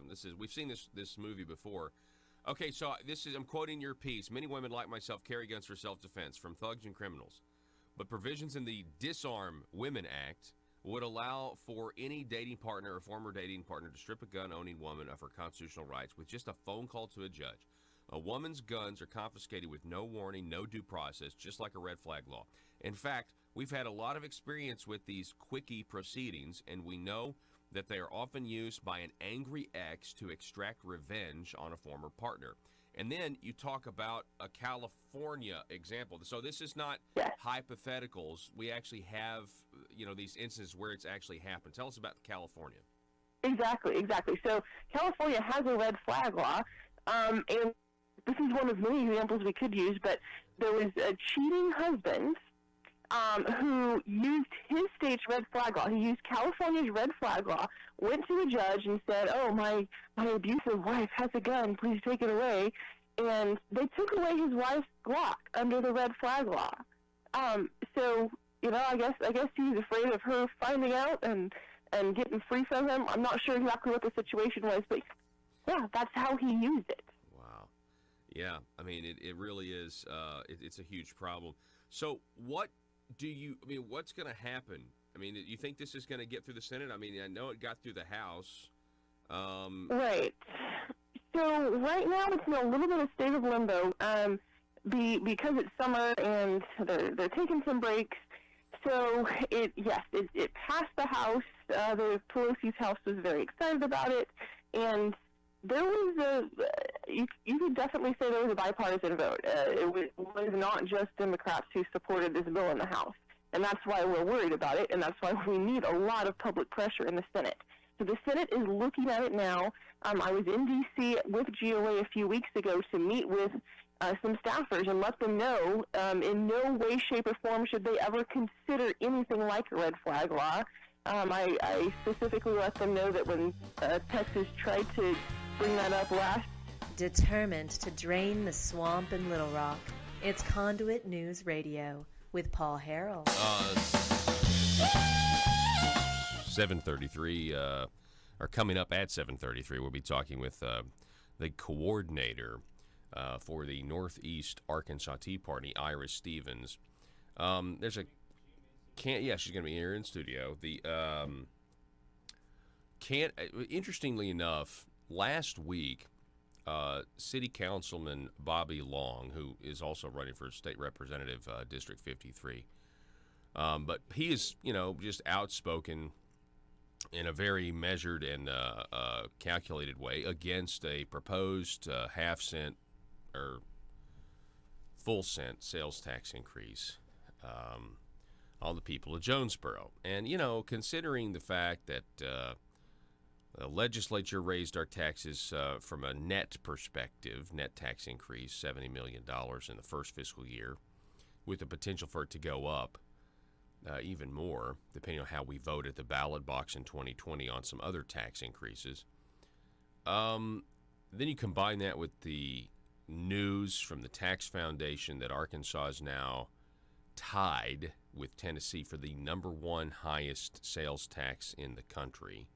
this is. We've seen this movie before. Okay, so I'm quoting your piece. Many women like myself carry guns for self-defense from thugs and criminals, but provisions in the Disarm Women Act would allow for any dating partner or former dating partner to strip a gun-owning woman of her constitutional rights with just a phone call to a judge. A woman's guns are confiscated with no warning, no due process, just like a red flag law. In fact, we've had a lot of experience with these quickie proceedings, and we know that they are often used by an angry ex to extract revenge on a former partner. And then you talk about a California example. So this is not hypotheticals. We actually have, these instances where it's actually happened. Tell us about California. Exactly. So California has a red flag law, and this is one of many examples we could use, but there was a cheating husband who used his state's red flag law. He used California's red flag law, went to a judge and said, oh, my abusive wife has a gun, please take it away. And they took away his wife's Glock under the red flag law. So, I guess he's afraid of her finding out and getting free from him. I'm not sure exactly what the situation was, but yeah, that's how he used it. Wow. Yeah, I mean, it really is, it's a huge problem. So what's going to happen? I mean, you think this is going to get through the Senate? I mean, I know it got through the House. Right. So right now it's in a little bit of state of limbo because it's summer and they're taking some breaks. So it passed the House. The Pelosi's House was very excited about it, and there was you could definitely say there was a bipartisan vote. It was not just Democrats who supported this bill in the House, and that's why we're worried about it, and that's why we need a lot of public pressure in the Senate. So the Senate is looking at it now. I was in D.C. with GOA a few weeks ago to meet with some staffers and let them know in no way, shape, or form should they ever consider anything like a red flag law. I specifically let them know that when Texas tried to bring that up last. Determined to drain the swamp in Little Rock, it's Conduit News Radio with Paul Harrell. 7:33, or coming up at 7:33, we'll be talking with the coordinator for the Northeast Arkansas Tea Party, Iris Stevens. She's going to be here in studio. Interestingly enough, last week, City Councilman Bobby Long, who is also running for State Representative District 53, but he is, just outspoken in a very measured and calculated way against a proposed half-cent or full-cent sales tax increase on the people of Jonesboro. And, considering the fact that the legislature raised our taxes from a net perspective, net tax increase, $70 million in the first fiscal year, with the potential for it to go up even more, depending on how we vote at the ballot box in 2020 on some other tax increases. Then you combine that with the news from the Tax Foundation that Arkansas is now tied with Tennessee for the number one highest sales tax in the country.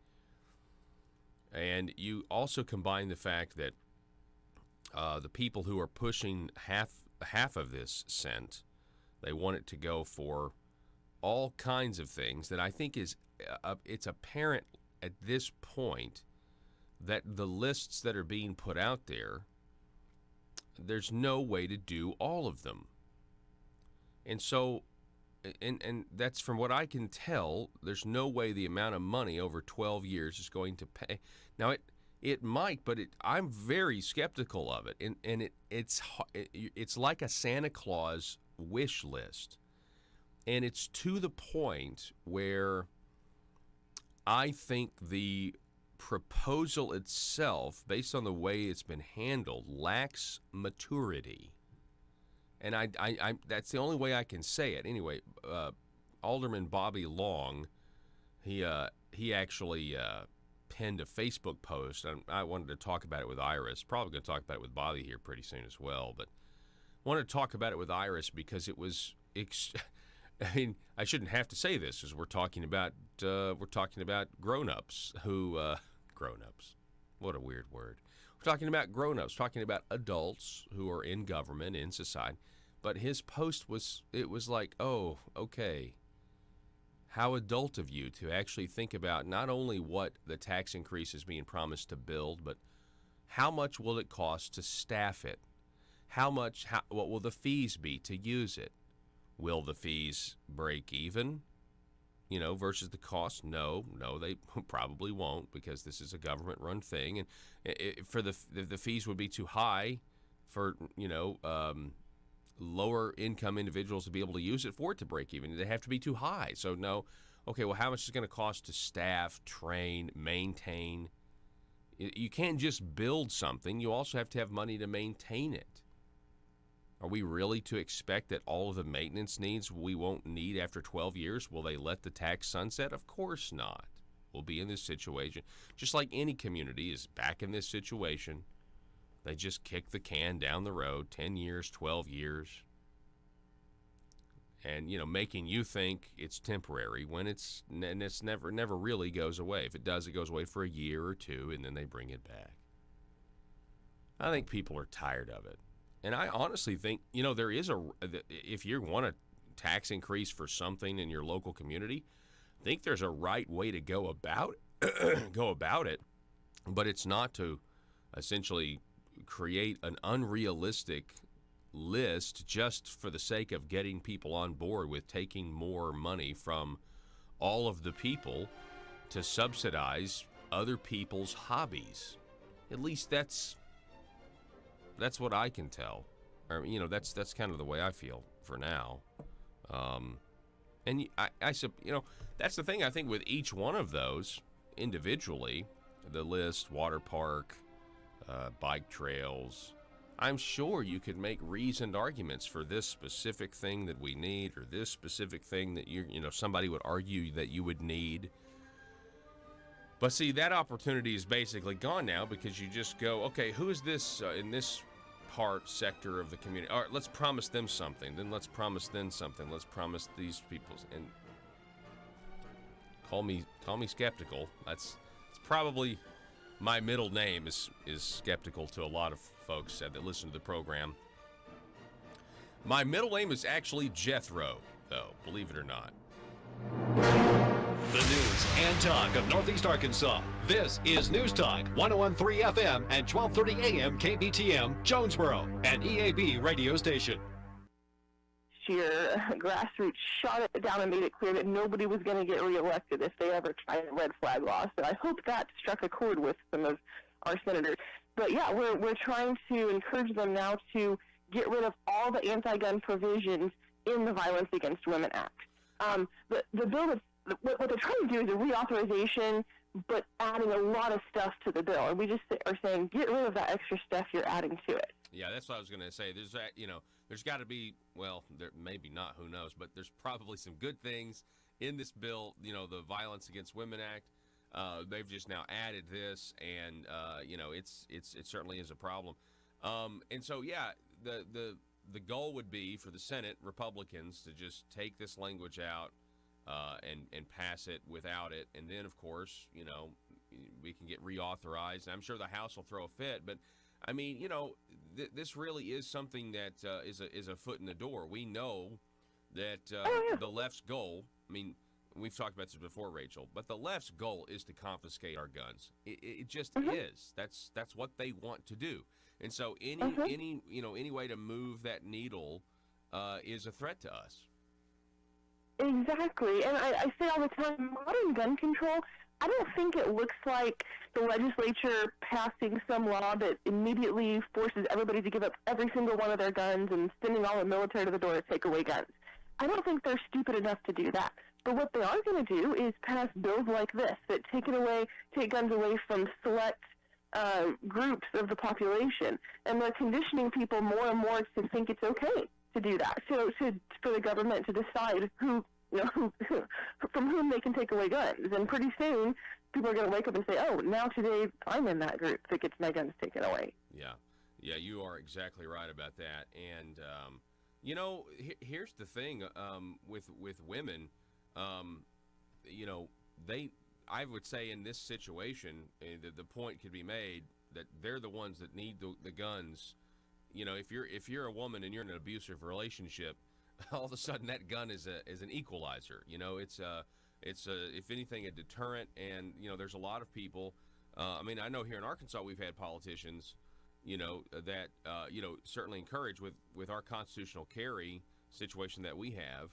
And you also combine the fact that the people who are pushing half of this cent, they want it to go for all kinds of things that I think is it's apparent at this point that the lists that are being put out there, there's no way to do all of them. And so, and that's from what I can tell, there's no way the amount of money over 12 years is going to pay. Now, it might, but I'm very skeptical of it. And it's like a Santa Claus wish list. And it's to the point where I think the proposal itself, based on the way it's been handled, lacks maturity. And I that's the only way I can say it. Anyway, Alderman Bobby Long, he actually penned a Facebook post, and I wanted to talk about it with Iris. Probably going to talk about it with Bobby here pretty soon as well. But wanted to talk about it with Iris because it was. I mean, I shouldn't have to say this, because we're talking about grown-ups who grown-ups. What a weird word. We're talking about grown-ups, talking about adults who are in government, in society. But his post was like, oh, okay. How adult of you to actually think about not only what the tax increase is being promised to build, but how much will it cost to staff it? What will the fees be to use it? Will the fees break even, versus the cost? No, they probably won't, because this is a government-run thing. And the fees would be too high for, lower-income individuals to be able to use it for it to break even. They have to be too high. So, no. Okay, well, how much is it going to cost to staff, train, maintain? You can't just build something. You also have to have money to maintain it. Are we really to expect that all of the maintenance needs we won't need after 12 years? Will they let the tax sunset? Of course not. We'll be in this situation. Just like any community is back in this situation. They just kick the can down the road, 10 years, 12 years. And, making you think it's temporary when it's never really goes away. If it does, it goes away for a year or two, and then they bring it back. I think people are tired of it. And I honestly think, there is if you want a tax increase for something in your local community, I think there's a right way to go about it, but it's not to essentially create an unrealistic list just for the sake of getting people on board with taking more money from all of the people to subsidize other people's hobbies. At least that's what I can tell. Or, that's kind of the way I feel for now. And that's the thing. I think with each one of those individually, the list, water park, bike trails, I'm sure you could make reasoned arguments for this specific thing that we need, or this specific thing that somebody would argue that you would need. But see, that opportunity is basically gone now, because you just go, okay, who is this in this sector of the community? All right, let's promise them something. Then let's promise them something. Let's promise these people. And call me skeptical. It's probably my middle name is skeptical to a lot of folks that listen to the program. My middle name is actually Jethro, though, believe it or not. The news and talk of Northeast Arkansas. This is News Talk 101.3 FM and 12:30 AM KBTM, Jonesboro, an EAB radio station. Sheer grassroots shot it down and made it clear that nobody was going to get reelected if they ever tried a red flag law. So I hope that struck a chord with some of our senators. But yeah, we're trying to encourage them now to get rid of all the anti-gun provisions in the Violence Against Women Act. The bill that's what they're trying to do is a reauthorization, but adding a lot of stuff to the bill. And we just are saying, get rid of that extra stuff you're adding to it. Yeah, that's what I was going to say. There's got to be, well, there maybe not, who knows, but there's probably some good things in this bill. The Violence Against Women Act. They've just now added this, and it certainly is a problem. And so, yeah, the goal would be for the Senate Republicans to just take this language out. And pass it without it, and then of course we can get reauthorized. I'm sure the House will throw a fit, but I mean, this really is something that is a foot in the door. We know that the left's goal, I mean, we've talked about this before, Rachel, but the left's goal is to confiscate our guns. It just is. That's what they want to do. And so any way to move that needle is a threat to us. Exactly. And I say all the time, modern gun control, I don't think it looks like the legislature passing some law that immediately forces everybody to give up every single one of their guns and sending all the military to the door to take away guns. I don't think they're stupid enough to do that. But what they are going to do is pass bills like this that take guns away from select groups of the population, and they're conditioning people more and more to think it's okay to do that. So for the government to decide who from whom they can take away guns, and pretty soon people are going to wake up and say, "Oh, now today I'm in that group that gets my guns taken away." Yeah, you are exactly right about that. And here's the thing with women. I would say in this situation, the point could be made that they're the ones that need the guns. If you're a woman and you're in an abusive relationship, all of a sudden that gun is an equalizer. It's if anything a deterrent. And there's a lot of people. I mean, I know here in Arkansas we've had politicians, that certainly encourage with our constitutional carry situation that we have.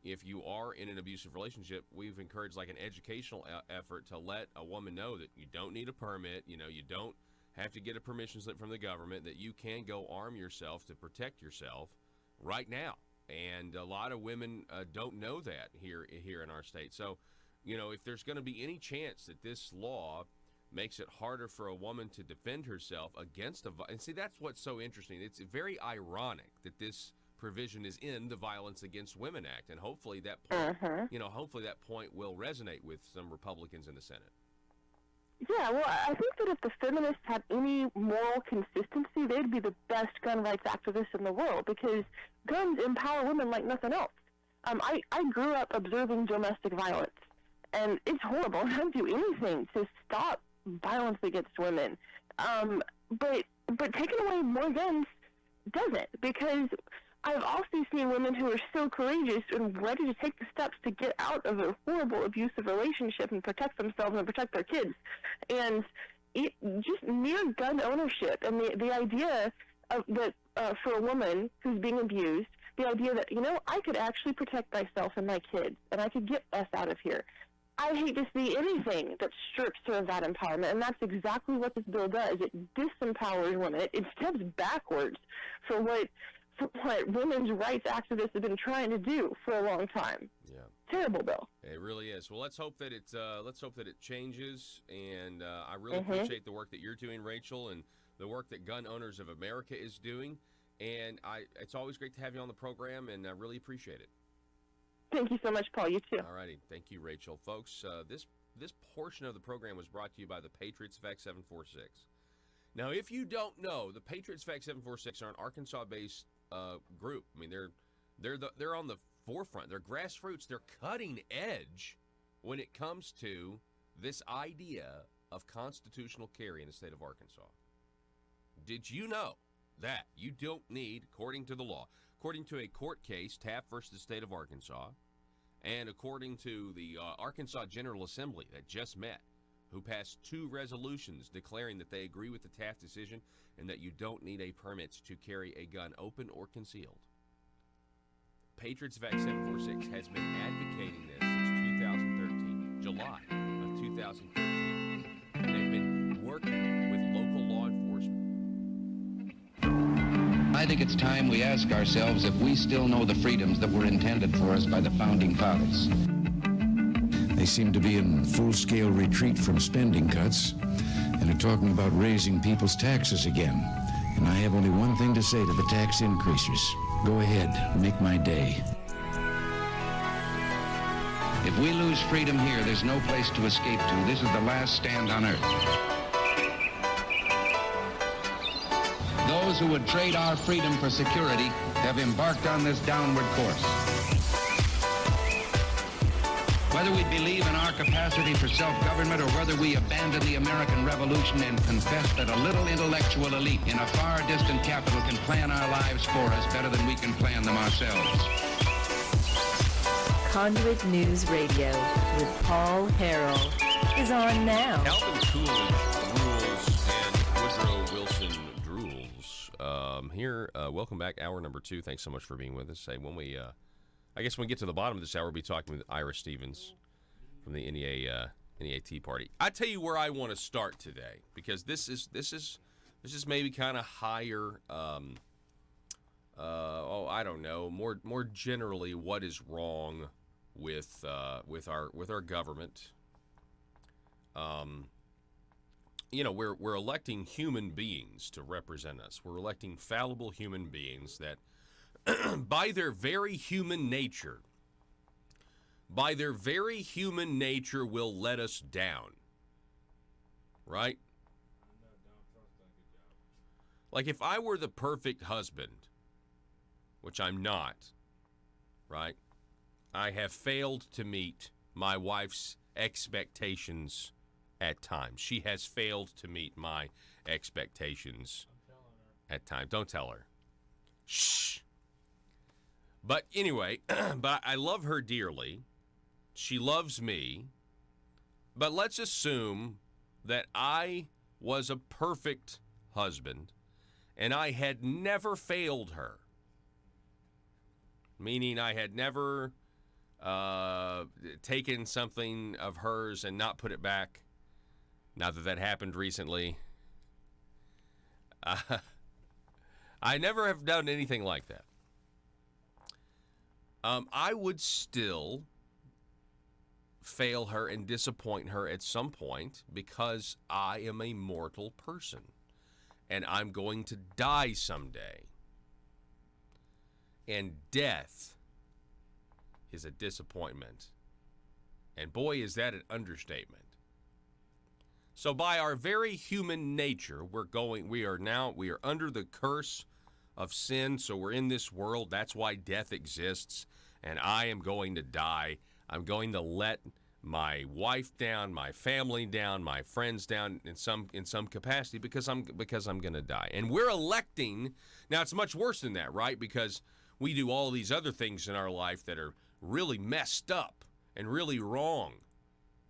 If you are in an abusive relationship, we've encouraged like an educational effort to let a woman know that you don't need a permit, you don't have to get a permission slip from the government, that you can go arm yourself to protect yourself right now. And a lot of women don't know that here in our state. So, if there's going to be any chance that this law makes it harder for a woman to defend herself against and see, that's what's so interesting. It's very ironic that this provision is in the Violence Against Women Act, and hopefully that point, hopefully that point will resonate with some Republicans in the Senate. Yeah, well, I think that if the feminists had any moral consistency, they'd be the best gun rights activists in the world, because guns empower women like nothing else. I grew up observing domestic violence, and it's horrible. I don't do anything to stop violence against women. But taking away more guns doesn't, because I've also seen women who are so courageous and ready to take the steps to get out of a horrible abusive relationship and protect themselves and protect their kids. And just mere gun ownership and the idea that for a woman who's being abused, the idea that, I could actually protect myself and my kids, and I could get us out of here. I hate to see anything that strips her of that empowerment, and that's exactly what this bill does. It disempowers women. It steps backwards for what women's rights activists have been trying to do for a long time. Yeah. Terrible bill. It really is. Well, let's hope that it changes. And I really appreciate the work that you're doing, Rachel, and the work that Gun Owners of America is doing. And it's always great to have you on the program, and I really appreciate it. Thank you so much, Paul. You too. All righty. Thank you, Rachel. Folks, this portion of the program was brought to you by the Patriots VAC 746. Now, if you don't know, the Patriots VAC 746 are an Arkansas-based group. I mean, they're on the forefront. They're grassroots. They're cutting edge when it comes to this idea of constitutional carry in the state of Arkansas. Did you know that you don't need, according to the law, according to a court case, Taft versus the state of Arkansas, and according to the Arkansas General Assembly that just met, who passed 2 resolutions declaring that they agree with the Taft decision and that you don't need a permit to carry a gun open or concealed. Patriots VAC 746 has been advocating this since 2013, July of 2013. And they've been working with local law enforcement. I think it's time we ask ourselves if we still know the freedoms that were intended for us by the Founding Fathers. They seem to be in full-scale retreat from spending cuts and are talking about raising people's taxes again. And I have only one thing to say to the tax increasers. Go ahead, make my day. If we lose freedom here, there's no place to escape to. This is the last stand on earth. Those who would trade our freedom for security have embarked on this downward course. Whether we believe in our capacity for self-government or whether we abandon the American Revolution and confess that a little intellectual elite in a far distant capital can plan our lives for us better than we can plan them ourselves. Conduit News Radio with Paul Harrell is on now. Calvin Coolidge rules and Woodrow Wilson drools. Welcome back, hour number 2. Thanks so much for being with us. When we get to the bottom of this hour, we'll be talking with Ira Stevens from the NEA Tea Party. I tell you where I want to start today, because this is maybe kind of higher. I don't know. More generally, what is wrong with our government? We're electing human beings to represent us. We're electing fallible human beings that, by their very human nature, will let us down. Right? Like, if I were the perfect husband, which I'm not, right? I have failed to meet my wife's expectations at times. She has failed to meet my expectations at times. Don't tell her. Shh. But anyway, but I love her dearly. She loves me. But let's assume that I was a perfect husband and I had never failed her. Meaning I had never taken something of hers and not put it back. Not that happened recently. I never have done anything like that. I would still fail her and disappoint her at some point, because I am a mortal person and I'm going to die someday. And death is a disappointment. And boy, is that an understatement. So by our very human nature, we are under the curse of sin. So we're in this world. That's why death exists. And I am going to die. I'm going to let my wife down, my family down, my friends down in some capacity, because I'm going to die. And we're electing. Now, it's much worse than that, right? Because we do all these other things in our life that are really messed up and really wrong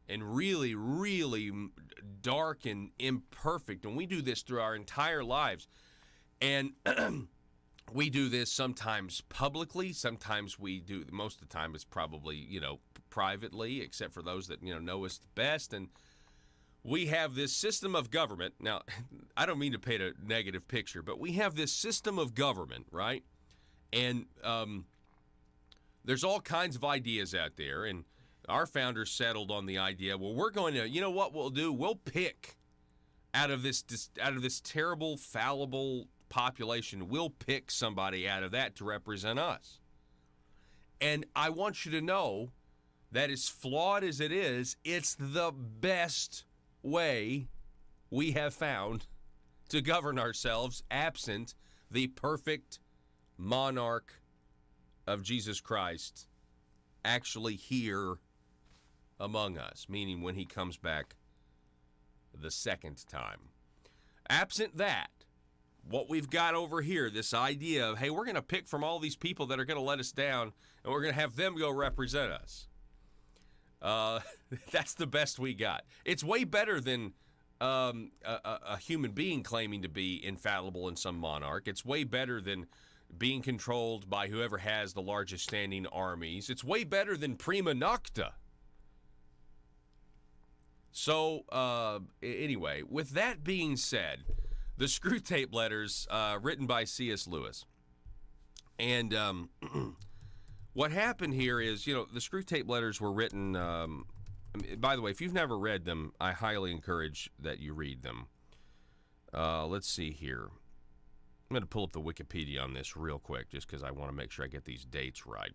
and really, really dark and imperfect. And we do this through our entire lives. And we do this sometimes publicly. Sometimes we do, most of the time it's probably, privately, except for those that, know us the best. And we have this system of government. Now, I don't mean to paint a negative picture, but we have this system of government, right? And there's all kinds of ideas out there, and our founders settled on the idea, well, we're going to, what we'll do? We'll pick out of this terrible, fallible population, we'll pick somebody out of that to represent us. And I want you to know that, as flawed as it is, it's the best way we have found to govern ourselves, absent the perfect monarch of Jesus Christ actually here among us, meaning when he comes back the second time. Absent that, what we've got over here, this idea of, hey, we're going to pick from all these people that are going to let us down, and we're going to have them go represent us. That's the best we got. It's way better than a human being claiming to be infallible in some monarch. It's way better than being controlled by whoever has the largest standing armies. It's way better than prima nocta. So, anyway, with that being said, the Screw Tape Letters, written by C.S. Lewis. And what happened here is, the Screw Tape Letters were written, by the way, if you've never read them, I highly encourage that you read them. Let's see here. I'm going to pull up the Wikipedia on this real quick, just because I want to make sure I get these dates right.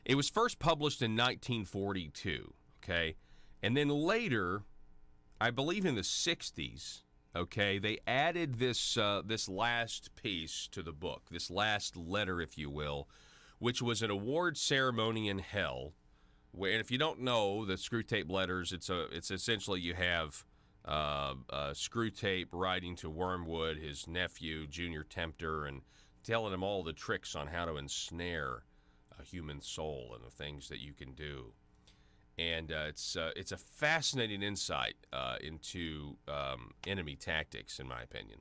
It was first published in 1942, okay? And then later, I believe in the 60s, okay, they added this last piece to the book, this last letter, if you will, which was an award ceremony in hell And if you don't know the screw tape letters, it's essentially you have Screw Tape writing to Wormwood, his nephew, Junior Tempter, and telling him all the tricks on how to ensnare a human soul and the things that you can do. And it's a fascinating insight into enemy tactics, in my opinion.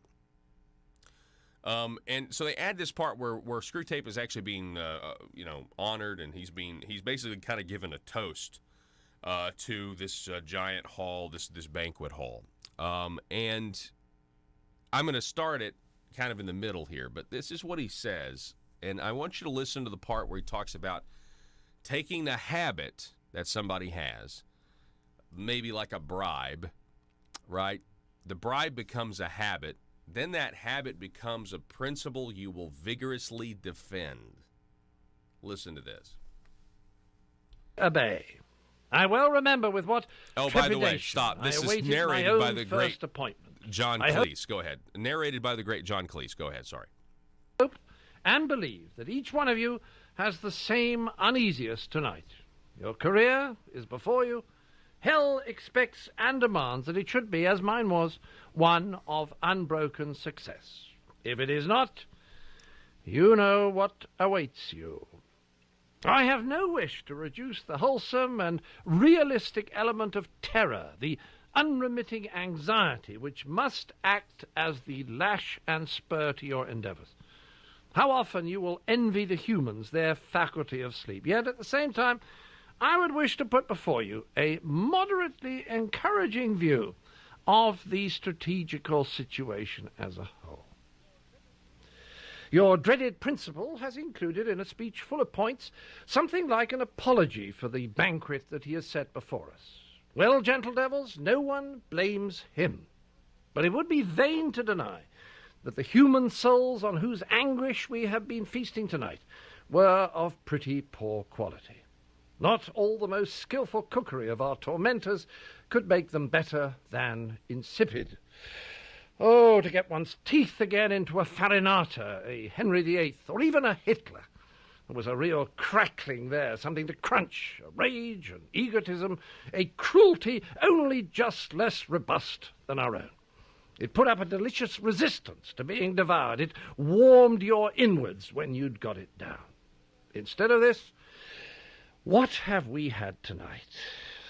And so they add this part where Screw Tape is actually being honored, and he's basically kind of given a toast to this giant hall, this banquet hall. And I'm going to start it kind of in the middle here, but this is what he says, and I want you to listen to the part where he talks about taking the habit that somebody has, maybe like a bribe, right? The bribe becomes a habit. Then that habit becomes a principle you will vigorously defend. Listen to this. Obey. I well remember with what by the way, stop. This is narrated by the great John Cleese. Go ahead. Narrated by the great John Cleese. Go ahead, sorry. Hope and believe that each one of you has the same uneasiness tonight. Your career is before you. Hell expects and demands that it should be, as mine was, one of unbroken success. If it is not, you know what awaits you. I have no wish to reduce the wholesome and realistic element of terror, the unremitting anxiety which must act as the lash and spur to your endeavours. How often you will envy the humans their faculty of sleep, yet at the same time I would wish to put before you a moderately encouraging view of the strategical situation as a whole. Your dreaded principal has included in a speech full of points something like an apology for the banquet that he has set before us. Well, gentle devils, no one blames him. But it would be vain to deny that the human souls on whose anguish we have been feasting tonight were of pretty poor quality. Not all the most skilful cookery of our tormentors could make them better than insipid. Oh, to get one's teeth again into a Farinata, a Henry VIII, or even a Hitler. There was a real crackling there, something to crunch, a rage, an egotism, a cruelty only just less robust than our own. It put up a delicious resistance to being devoured. It warmed your inwards when you'd got it down. Instead of this, what have we had tonight?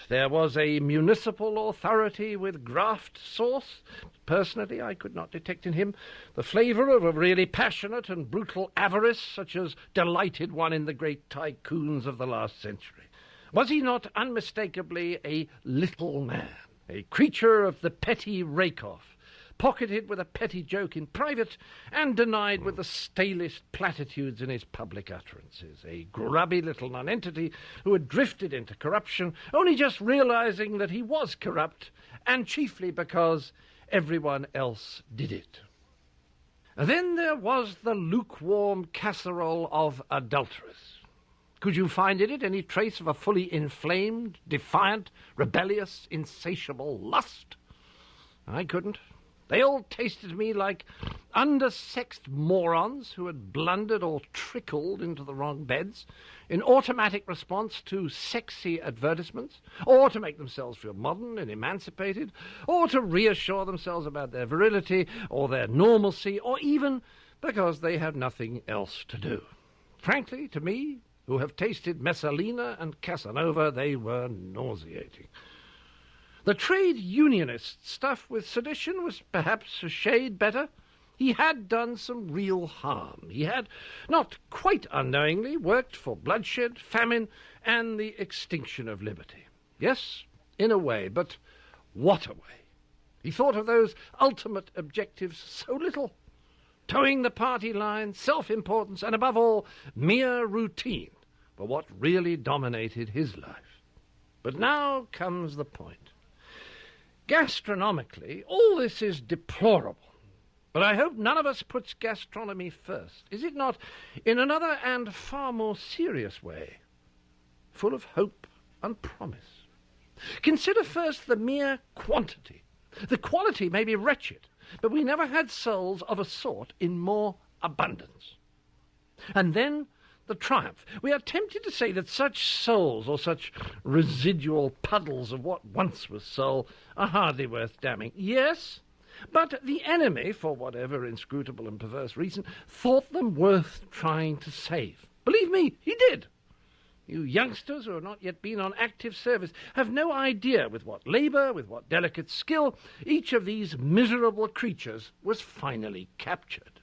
There was a municipal authority with graft sauce. Personally, I could not detect in him the flavour of a really passionate and brutal avarice such as delighted one in the great tycoons of the last century. Was he not unmistakably a little man, a creature of the petty rake-off, pocketed with a petty joke in private and denied with the stalest platitudes in his public utterances, a grubby little nonentity who had drifted into corruption, only just realizing that he was corrupt, and chiefly because everyone else did it. Then there was the lukewarm casserole of adulterers. Could you find in it any trace of a fully inflamed, defiant, rebellious, insatiable lust? I couldn't. They all tasted to me like undersexed morons who had blundered or trickled into the wrong beds in automatic response to sexy advertisements, or to make themselves feel modern and emancipated, or to reassure themselves about their virility or their normalcy, or even because they have nothing else to do. Frankly, to me, who have tasted Messalina and Casanova, they were nauseating. The trade unionist stuff with sedition was perhaps a shade better. He had done some real harm. He had, not quite unknowingly, worked for bloodshed, famine, and the extinction of liberty. Yes, in a way, but what a way. He thought of those ultimate objectives so little. Towing the party line, self-importance, and above all, mere routine were what really dominated his life. But now comes the point. Gastronomically, all this is deplorable, but I hope none of us puts gastronomy first. Is it not, in another and far more serious way, full of hope and promise? Consider first the mere quantity. The quality may be wretched, but we never had souls of a sort in more abundance. And then the triumph. We are tempted to say that such souls, or such residual puddles of what once was soul, are hardly worth damning. Yes, but the enemy, for whatever inscrutable and perverse reason, thought them worth trying to save. Believe me, he did. You youngsters who have not yet been on active service have no idea with what labour, with what delicate skill, each of these miserable creatures was finally captured.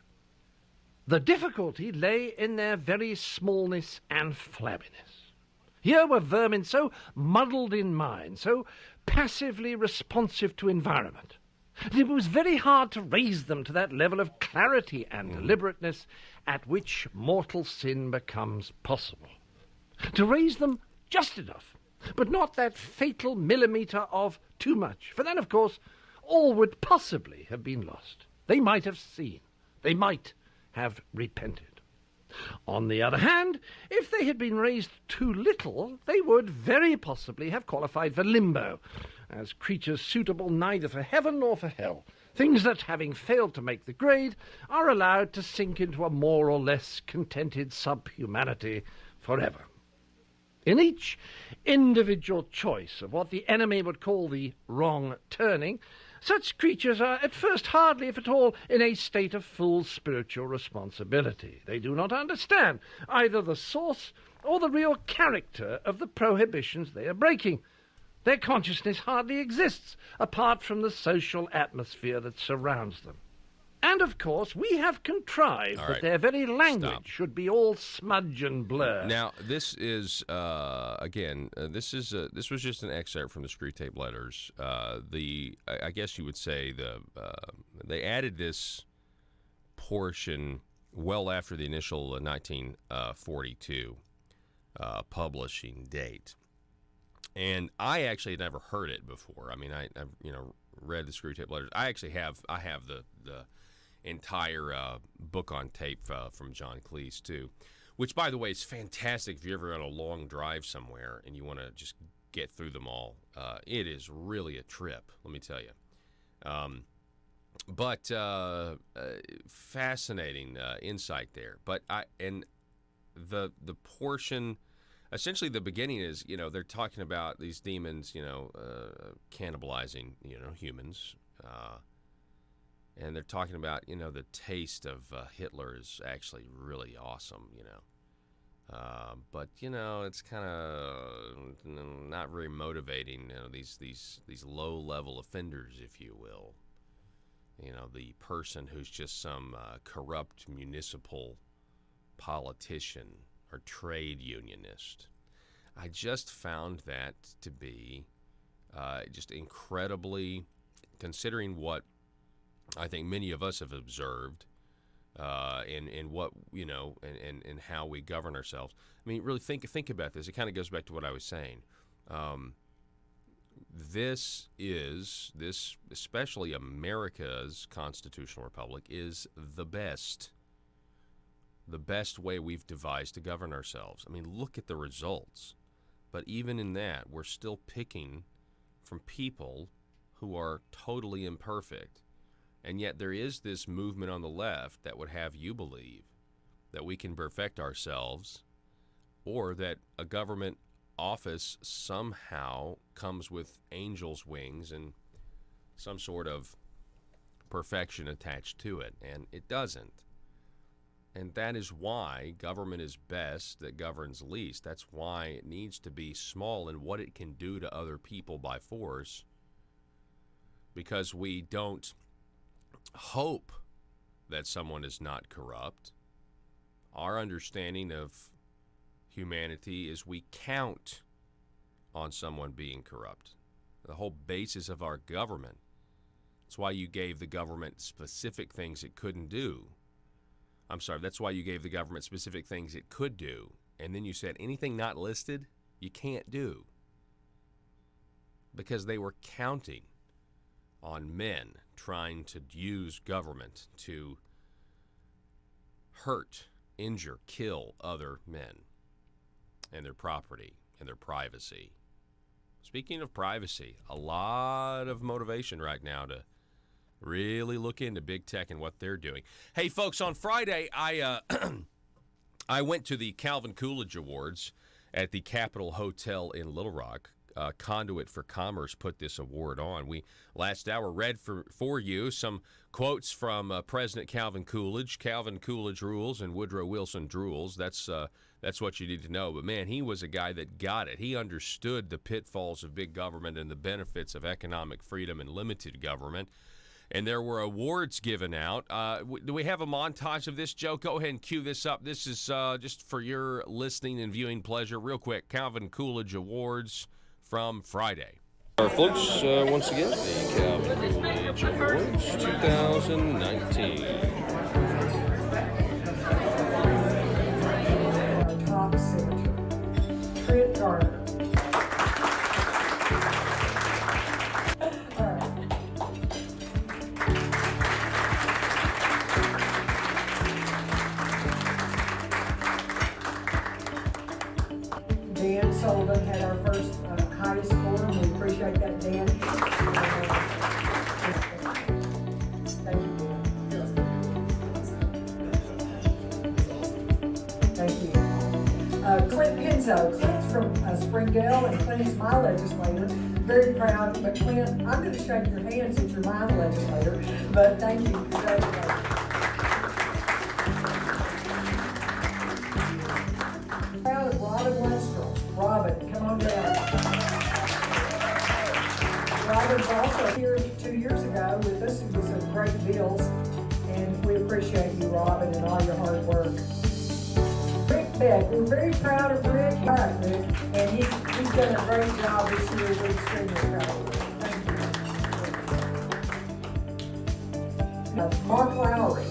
The difficulty lay in their very smallness and flabbiness. Here were vermin so muddled in mind, so passively responsive to environment, that it was very hard to raise them to that level of clarity and deliberateness at which mortal sin becomes possible. To raise them just enough, but not that fatal millimetre of too much, for then, of course, all would possibly have been lost. They might have seen, they might have repented. On the other hand, if they had been raised too little, they would very possibly have qualified for limbo, as creatures suitable neither for heaven nor for hell, things that, having failed to make the grade, are allowed to sink into a more or less contented subhumanity forever. In each individual choice of what the enemy would call the wrong turning, such creatures are at first hardly, if at all, in a state of full spiritual responsibility. They do not understand either the source or the real character of the prohibitions they are breaking. Their consciousness hardly exists apart from the social atmosphere that surrounds them. And, of course, we have contrived that their very language should be all smudge and blur. Now, this is, this was just an excerpt from the Screwtape Letters. I guess you would say they added this portion well after the initial 1942 publishing date. And I actually had never heard it before. I mean, I've read the Screwtape Letters. I have the entire book on tape from John Cleese, too, which, by the way, is fantastic if you're ever on a long drive somewhere and you want to just get through them all. It is really a trip, let me tell you. But fascinating insight there. But the portion, essentially the beginning is, they're talking about these demons, cannibalizing, humans. And they're talking about, the taste of Hitler is actually really awesome, but, it's kind of not very motivating, these low-level offenders, if you will. The person who's just some corrupt municipal politician or trade unionist. I just found that to be just incredibly, considering what I think many of us have observed in what, and how we govern ourselves. I mean, really think about this. It kind of goes back to what I was saying. This, especially America's constitutional republic, is the best way we've devised to govern ourselves. I mean, look at the results. But even in that, we're still picking from people who are totally imperfect. And yet there is this movement on the left that would have you believe that we can perfect ourselves, or that a government office somehow comes with angel's wings and some sort of perfection attached to it. And it doesn't. And that is why government is best that governs least. That's why it needs to be small in what it can do to other people by force, because we don't hope that someone is not corrupt. Our understanding of humanity is we count on someone being corrupt. The whole basis of our government. That's why you gave the government specific things it couldn't do. That's why you gave the government specific things it could do. And then you said anything not listed, you can't do. Because they were counting on men trying to use government to hurt, injure, kill other men and their property and their privacy. Speaking of privacy, a lot of motivation right now to really look into big tech and what they're doing. Hey, folks, on Friday, I I went to the Calvin Coolidge Awards at the Capitol Hotel in Little Rock. Conduit for Commerce put this award on. We last hour read for you some quotes from President Calvin Coolidge rules and Woodrow Wilson drools. That's what you need to know. But man, he was a guy that got it. He understood the pitfalls of big government and the benefits of economic freedom and limited government. And there were awards given out. Do we have a montage of this, Joe? Go ahead and cue this up. This is just for your listening and viewing pleasure. Real quick, Calvin Coolidge Awards from Friday. Our folks, once again, the Calvin Coolidge Awards 2019. Our top senator, Trent Garner. Dan Sullivan had our first highest score, and we appreciate that, Dan. Thank you, Dan. Thank you. Clint Penzo. Clint's from Springdale, and Clint is my legislator. Very proud. But Clint, I'm going to shake your hand since you're my legislator. But thank you. Congratulations. Proud of Robin Lundstrom. Robin, come on down. Robin's also here 2 years ago with us with some great deals, and we appreciate you, Robin, and all your hard work. Rick Beck, we're very proud of Rick. All right, Rick, and he's done a great job this year. We're extremely proud of Rick. Thank you. Mark Lowry.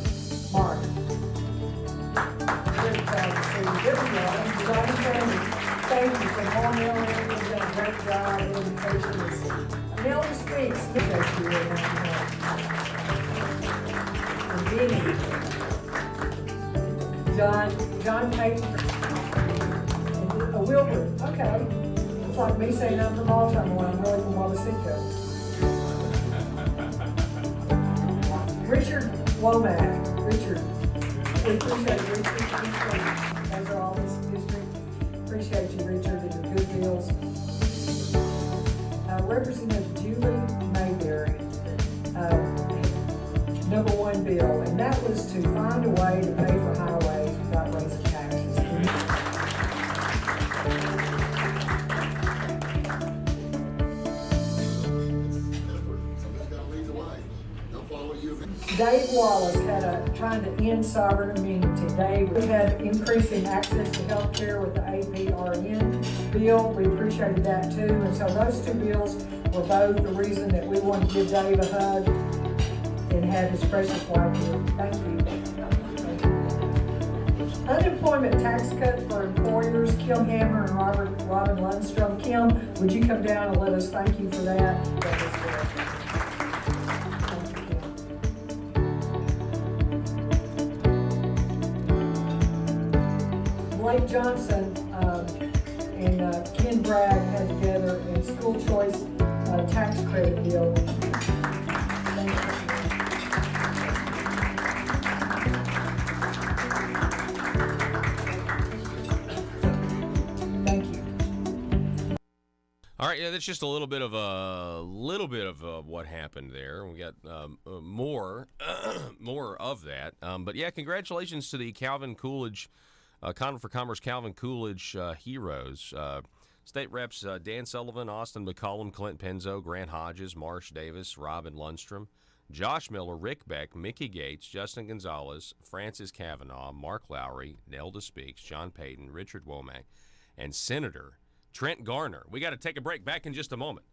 Mark. Very proud to see you. Good job. Thank you for Long Island. You've done a great job in education. Nelda Speaks. Thank you. And Vinny. John Payton. And Wilbur. Okay. It's like me saying I'm from Baltimore when I'm really from Wabasiko. Richard Womack. Richard. We appreciate Richard. Those are all his district. Appreciate you, Richard, and your good deals. Representative Julie Mayberry, number one bill, and that was to find a way to pay for highways without raising taxes. Dave Wallace had trying to end sovereign immunity. Dave, we had increasing access to health care with the APRN bill. We appreciated that too. And so those two bills were both the reason that we wanted to give Dave a hug and have his precious wife here. Thank you. Unemployment tax cut for employers, Kim Hammer and Robin Lundstrom. Kim, would you come down and let us thank you for that? That was good. Blake Johnson and Ken Bragg had together a school choice tax credit deal. Thank you. All right, yeah, that's just a little bit of what happened there. We got more of that. But yeah, congratulations to the Calvin Coolidge. Conduit for Commerce Calvin Coolidge heroes. State Reps Dan Sullivan, Austin McCollum, Clint Penzo, Grant Hodges, Marsh Davis, Robin Lundstrom, Josh Miller, Rick Beck, Mickey Gates, Justin Gonzalez, Francis Kavanaugh, Mark Lowry, Nelda Speaks, John Payton, Richard Womack, and Senator Trent Garner. We got to take a break. Back in just a moment.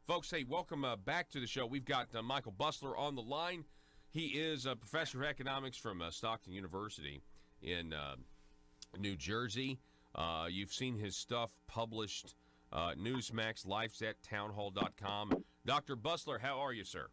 Folks, hey, welcome back to the show. We've got Michael Bustler on the line. He is a professor of economics from Stockton University in New Jersey. You've seen his stuff published, Newsmax, LifeSet, townhall.com. Dr. Bustler, how are you, sir?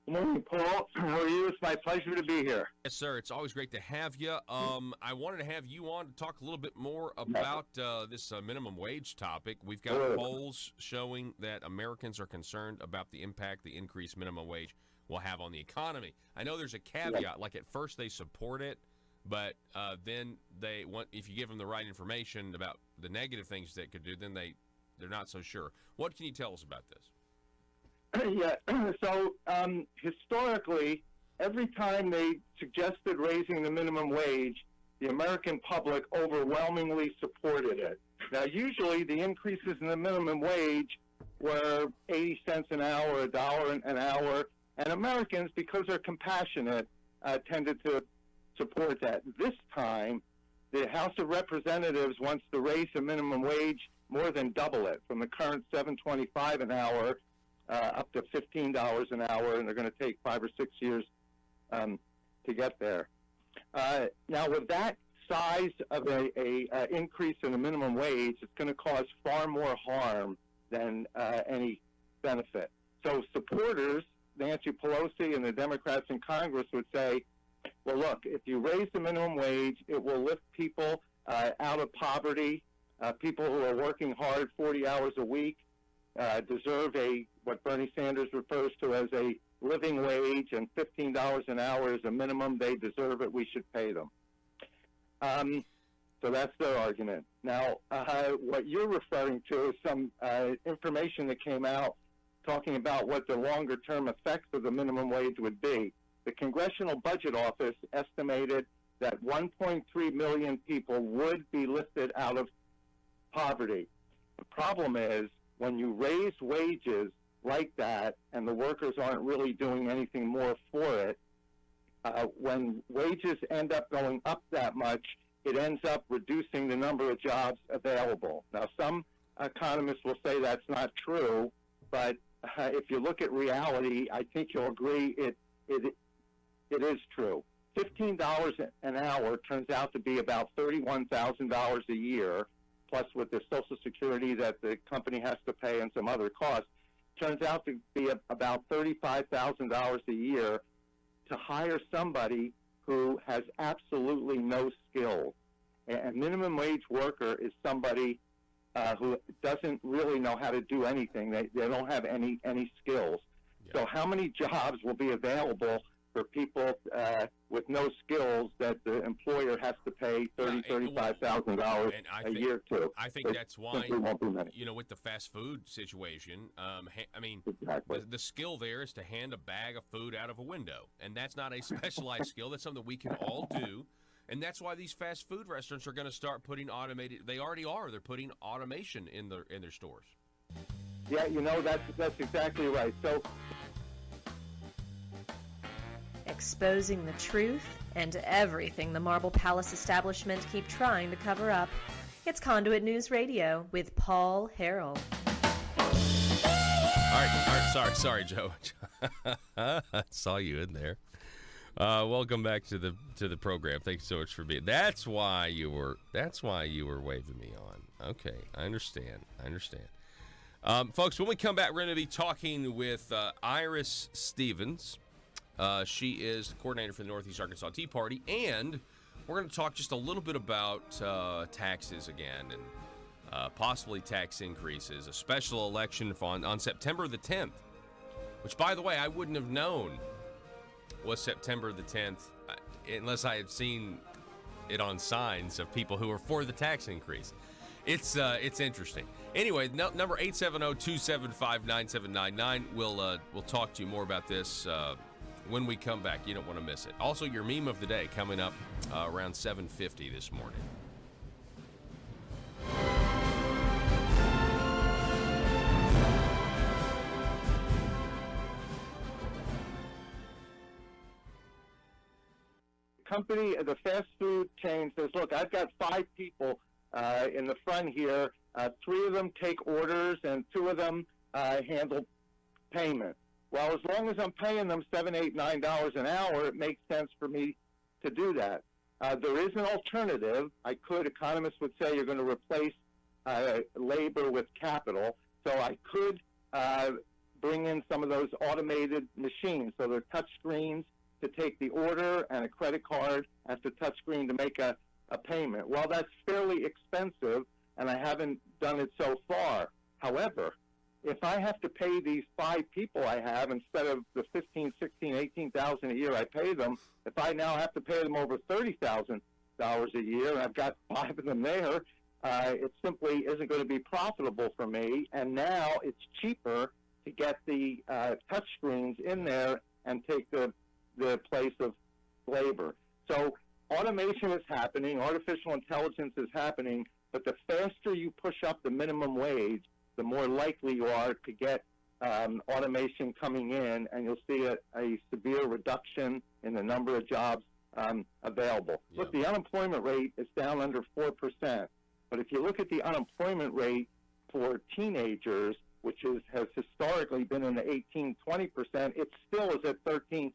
Good morning, Paul. How are you? It's my pleasure to be here. Yes, sir. It's always great to have you. I wanted to have you on to talk a little bit more about this minimum wage topic. We've got polls showing that Americans are concerned about the impact the increased minimum wage will have on the economy. I know there's a caveat, like at first they support it, but then they want, if you give them the right information about the negative things that it could do, then they're not so sure. What can you tell us about this? Yeah, so historically, every time they suggested raising the minimum wage, the American public overwhelmingly supported it. Now, usually the increases in the minimum wage were 80 cents an hour, $1 an hour, and Americans, because they're compassionate, tended to support that. This time, the House of Representatives wants to raise the minimum wage more than double it, from the current $7.25 an hour up to $15 an hour, and they're going to take 5 or 6 years to get there. Now, with that size of a increase in the minimum wage, it's going to cause far more harm than any benefit. So supporters, Nancy Pelosi and the Democrats in Congress, would say, well, look, if you raise the minimum wage, it will lift people out of poverty. People who are working hard 40 hours a week deserve what Bernie Sanders refers to as a living wage, and $15 an hour is a minimum. They deserve it. We should pay them. So that's their argument. Now, what you're referring to is some information that came out talking about what the longer-term effects of the minimum wage would be. The Congressional Budget Office estimated that 1.3 million people would be lifted out of poverty. The problem is, when you raise wages like that and the workers aren't really doing anything more for it, when wages end up going up that much, it ends up reducing the number of jobs available. Now, some economists will say that's not true, but if you look at reality, I think you'll agree it is true. $15 an hour turns out to be about $31,000 a year, plus with the Social Security that the company has to pay and some other costs, turns out to be about $35,000 a year to hire somebody who has absolutely no skills. A minimum wage worker is somebody who doesn't really know how to do anything. They don't have any skills. Yeah. So how many jobs will be available for people with no skills that the employer has to pay $35,000 a year to? I think that's why, with the fast food situation, exactly. the skill there is to hand a bag of food out of a window. And that's not a specialized skill. That's something we can all do. And that's why these fast food restaurants are going to start putting automated. They already are. They're putting automation in their stores. Yeah, that's exactly right. So, exposing the truth and everything the Marble Palace establishment keep trying to cover up. It's Conduit News Radio with Paul Harrell. All right. Sorry, Joe. I saw you in there. Welcome back to the program. Thanks so much for being. That's why you were waving me on. Okay, I understand. Folks, when we come back, we're going to be talking with Iris Stevens. She is the coordinator for the Northeast Arkansas Tea Party, and we're going to talk just a little bit about taxes again and possibly tax increases. A special election on September the 10th, which, by the way, I wouldn't have known was September the 10th unless I had seen it on signs of people who are for the tax increase. It's interesting. Anyway, number 870-275-9799. We'll talk to you more about this when we come back. You don't want to miss it. Also, your meme of the day coming up around 7:50 this morning. Company, the fast food chain says, look, I've got 5 people in the front here. 3 of them take orders and 2 of them handle payment. Well, as long as I'm paying them $7, $8, $9 an hour, it makes sense for me to do that. There is an alternative. Economists would say you're going to replace labor with capital. So I could bring in some of those automated machines. So they're touch screens to take the order and a credit card as the touch screen to make a payment. Well, that's fairly expensive, and I haven't done it so far. However, if I have to pay these 5 people I have instead of the 15, 16, 18,000 a year I pay them, if I now have to pay them over $30,000 a year, and I've got 5 of them there, it simply isn't going to be profitable for me. And now it's cheaper to get the touch screens in there and take the place of labor. So automation is happening, artificial intelligence is happening, but the faster you push up the minimum wage, the more likely you are to get automation coming in, and you'll see a severe reduction in the number of jobs available. Yeah. Look, the unemployment rate is down under 4%, but if you look at the unemployment rate for teenagers, which has historically been in the 18-20%, it still is at 13%.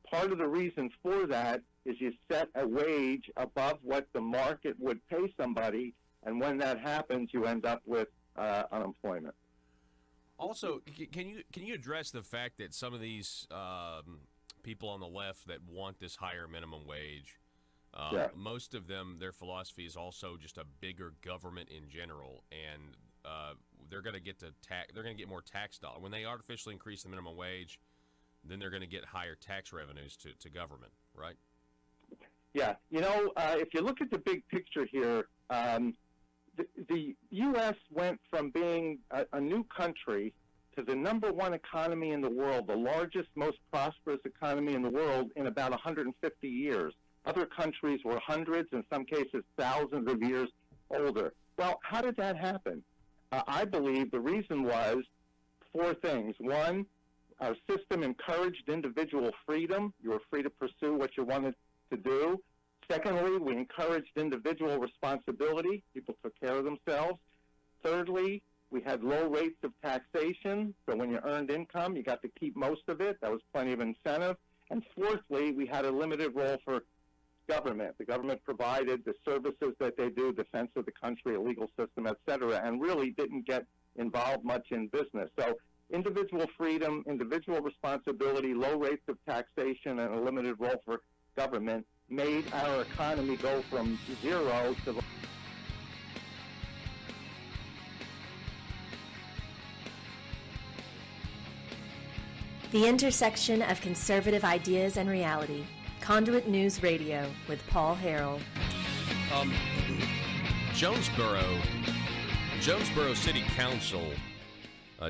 Part of the reason for that is you set a wage above what the market would pay somebody, and when that happens, you end up with unemployment. Also, can you address the fact that some of these people on the left that want this higher minimum wage, most of them, their philosophy is also just a bigger government in general, and they're going to get more tax dollars when they artificially increase the minimum wage. Then they're going to get higher tax revenues to government, right? Yeah, if you look at the big picture here, the U.S. went from being a new country to the #1 economy in the world, the largest, most prosperous economy in the world in about 150 years. Other countries were hundreds, in some cases thousands of years older. Well, how did that happen? I believe the reason was 4 things. One, our system encouraged individual freedom. You were free to pursue what you wanted to do. Secondly, we encouraged individual responsibility. People took care of themselves. Thirdly, we had low rates of taxation. So when you earned income, you got to keep most of it. That was plenty of incentive. And fourthly, we had a limited role for government. The government provided the services that they do, defense of the country, a legal system, et cetera, and really didn't get involved much in business. So individual freedom, individual responsibility, low rates of taxation, and a limited role for government made our economy go from 0 to... The intersection of conservative ideas and reality. Conduit News Radio with Paul Harrell. Jonesboro City Council,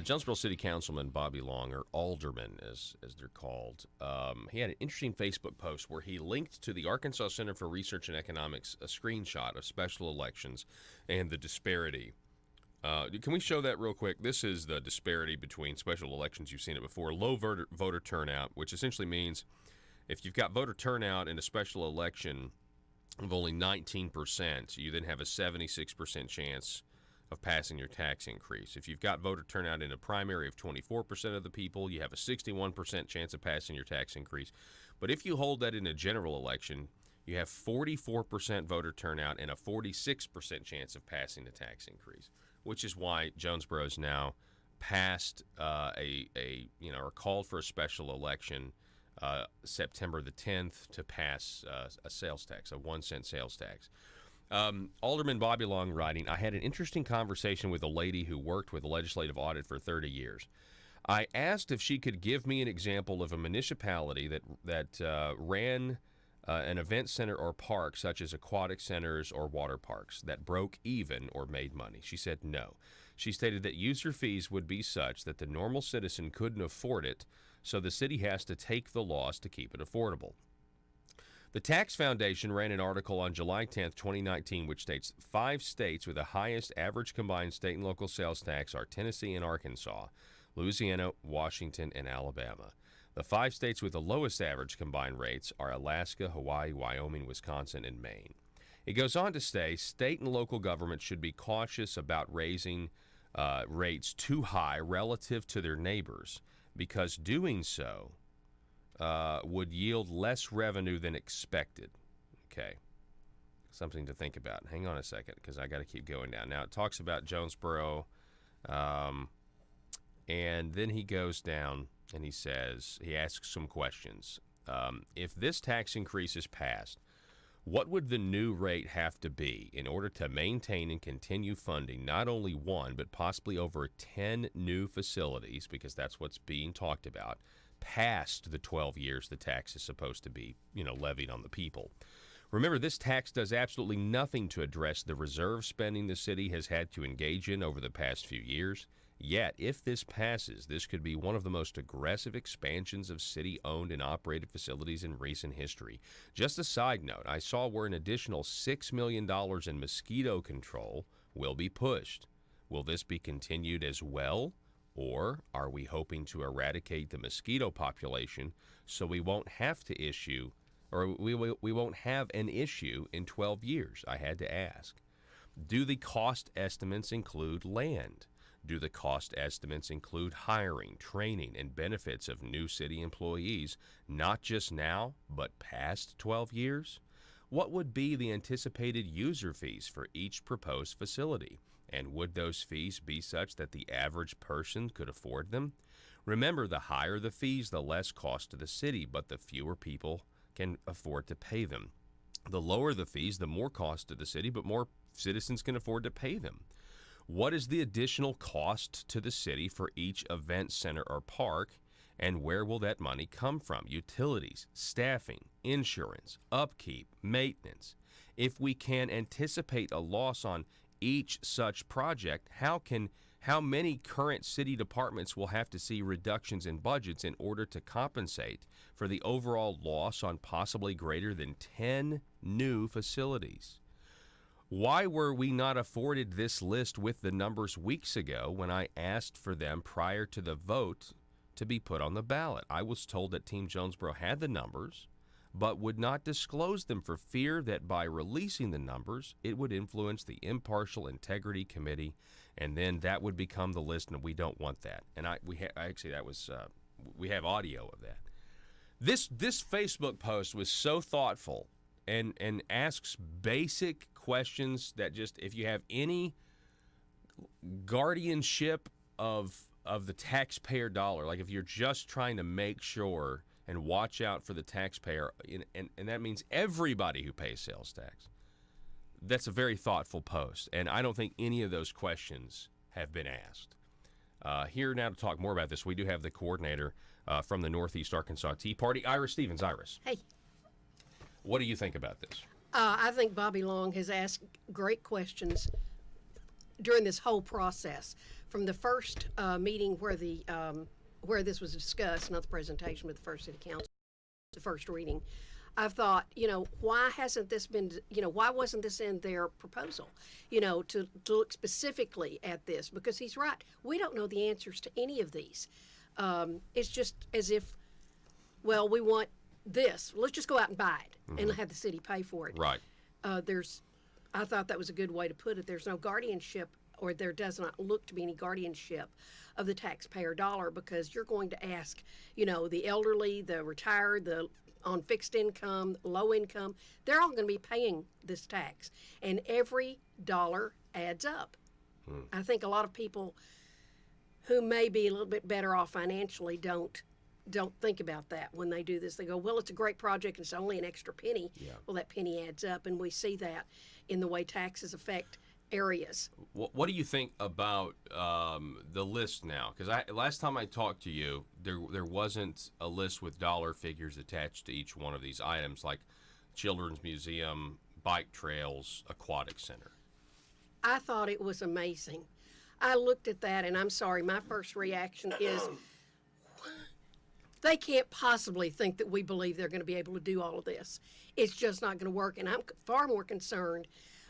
Jonesboro City Councilman Bobby Long, or Alderman as they're called, he had an interesting Facebook post where he linked to the Arkansas Center for Research and Economics a screenshot of special elections and the disparity. Can we show that real quick? This is the disparity between special elections. You've seen it before. Low voter turnout, which essentially means if you've got voter turnout in a special election of only 19%, you then have a 76% chance of passing your tax increase. If you've got voter turnout in a primary of 24% of the people, you have a 61% chance of passing your tax increase. But if you hold that in a general election, you have 44% voter turnout and a 46% chance of passing the tax increase, which is why Jonesboro's now passed or called for a special election September the 10th to pass a sales tax, a 1-cent sales tax. Alderman Bobby Long writing, I had an interesting conversation with a lady who worked with a legislative audit for 30 years. I asked if she could give me an example of a municipality that ran an event center or park, such as aquatic centers or water parks, that broke even or made money. She said no. She stated that user fees would be such that the normal citizen couldn't afford it, so the city has to take the loss to keep it affordable. The Tax Foundation ran an article on July 10th, 2019, which states 5 states with the highest average combined state and local sales tax are Tennessee and Arkansas, Louisiana, Washington, and Alabama. The 5 states with the lowest average combined rates are Alaska, Hawaii, Wyoming, Wisconsin, and Maine. It goes on to say state and local governments should be cautious about raising rates too high relative to their neighbors, because doing so would yield less revenue than expected. Okay, something to think about. Hang on a second, because I got to keep going down. Now, it talks about Jonesboro, and then he goes down and he asks some questions. If this tax increase is passed, What would the new rate have to be in order to maintain and continue funding not only one, but possibly over 10 new facilities, because that's what's being talked about, past the 12 years the tax is supposed to be, levied on the people? Remember, this tax does absolutely nothing to address the reserve spending the city has had to engage in over the past few years. Yet, if this passes, this could be one of the most aggressive expansions of city-owned and operated facilities in recent history. Just a side note, I saw where an additional $6 million in mosquito control will be pushed. Will this be continued as well? Or are we hoping to eradicate the mosquito population so we won't have to issue, or we won't have an issue in 12 years? I had to ask. Do the cost estimates include land? Do the cost estimates include hiring, training, and benefits of new city employees, not just now, but past 12 years? What would be the anticipated user fees for each proposed facility? And would those fees be such that the average person could afford them? Remember, the higher the fees, the less cost to the city, but the fewer people can afford to pay them. The lower the fees, the more cost to the city, but more citizens can afford to pay them. What is the additional cost to the city for each event center or park, and where will that money come from? Utilities, staffing, insurance, upkeep, maintenance. If we can anticipate a loss on each such project, how many current city departments will have to see reductions in budgets in order to compensate for the overall loss on possibly greater than 10 new facilities? Why were we not afforded this list with the numbers weeks ago when I asked for them prior to the vote to be put on the ballot? I was told that Team Jonesboro had the numbers, but would not disclose them for fear that by releasing the numbers, it would influence the impartial integrity committee, and then that would become the list, and we don't want that. And we have audio of that. This Facebook post was so thoughtful and asks basic questions that just, if you have any guardianship of the taxpayer dollar, like if you're just trying to make sure and watch out for the taxpayer, and that means everybody who pays sales tax, that's a very thoughtful post, and I don't think any of those questions have been asked. Here now to talk more about this, we do have the coordinator from the Northeast Arkansas Tea Party, Iris Stevens. Iris. Hey. What do you think about this? I think Bobby Long has asked great questions during this whole process. From the first meeting where this was discussed, not the presentation, but the first city council, the first reading, I've thought, why hasn't this been, why wasn't this in their proposal, to look specifically at this? Because he's right. We don't know the answers to any of these. It's just as if, well, we want this. Let's just go out and buy it and have the city pay for it. Right. I thought that was a good way to put it. There's no guardianship, or there does not look to be any guardianship of the taxpayer dollar, because you're going to ask, the elderly, the retired, the on fixed income, low income, they're all going to be paying this tax, and every dollar adds up. I think a lot of people who may be a little bit better off financially don't think about that when they do this. They go, well, it's a great project, it's only an extra penny. Yeah. Well, that penny adds up, and we see that in the way taxes affect areas. What do you think about the list now? Because last time I talked to you, there wasn't a list with dollar figures attached to each one of these items, like Children's Museum, bike trails, aquatic center. I thought it was amazing. I looked at that, and I'm sorry, my first reaction is, they can't possibly think that we believe they're going to be able to do all of this. It's just not going to work, and I'm far more concerned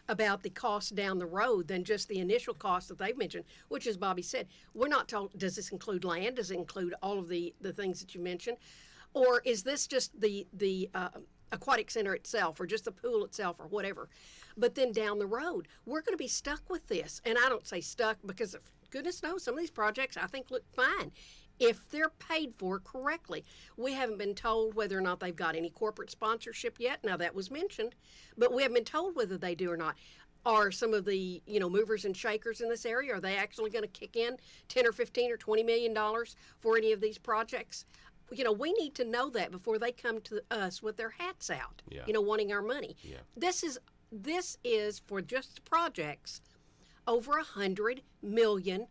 about the cost down the road than just the initial cost that they've mentioned, which, as Bobby said, we're not told, does this include land? Does it include all of the things that you mentioned? Or is this just the aquatic center itself, or just the pool itself, or whatever? But then down the road, we're going to be stuck with this. And I don't say stuck because, goodness knows, some of these projects I think look fine if they're paid for correctly. We haven't been told whether or not they've got any corporate sponsorship yet. Now, that was mentioned, but we haven't been told whether they do or not. Are some of the movers and shakers in this area, are they actually going to kick in $10 or $15 or $20 million for any of these projects? we need to know that before they come to us with their hats out, Yeah. wanting our money. Yeah. This is for just projects over $100 million,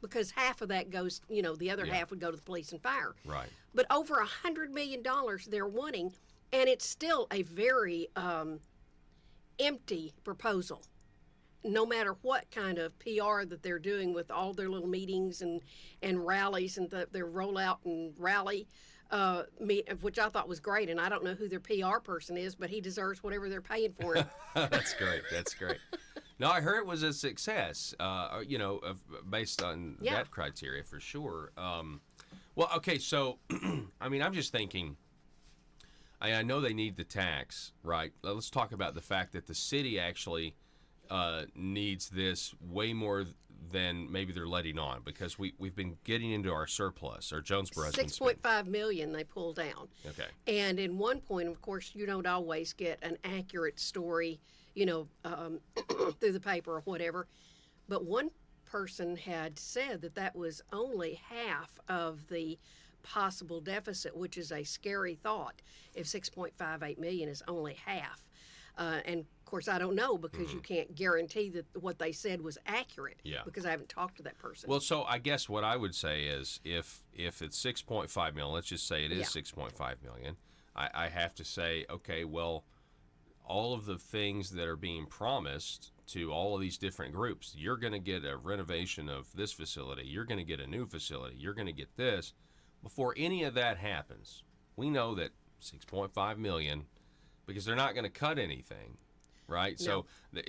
because half of that goes, the other half would go to the police and fire. Right. But over $100 million they're wanting, and it's still a very empty proposal. No matter what kind of PR that they're doing with all their little meetings and rallies and their rollout and rally, which I thought was great, and I don't know who their PR person is, but he deserves whatever they're paying for him. That's great. That's great. No, I heard it was a success, based on that criteria for sure. Well, okay, so, I'm just thinking, I know they need the tax, right? Let's talk about the fact that the city actually needs this way more than maybe they're letting on, because we've been getting into our surplus, or Jonesboro has been $6.5 million they pulled down. Okay. And in one point, of course, you don't always get an accurate story, through the paper or whatever. But one person had said that was only half of the possible deficit, which is a scary thought if 6.58 million is only half. And of course, I don't know, because you can't guarantee that what they said was accurate. Yeah. Because I haven't talked to that person. Well, so I guess what I would say is if it's 6.5 million, let's just say it is 6.5 million, I have to say, okay, well, all of the things that are being promised to all of these different groups, you're going to get a renovation of this facility, you're going to get a new facility, you're going to get this. Before any of that happens, we know that 6.5 million, because they're not going to cut anything, right? No. So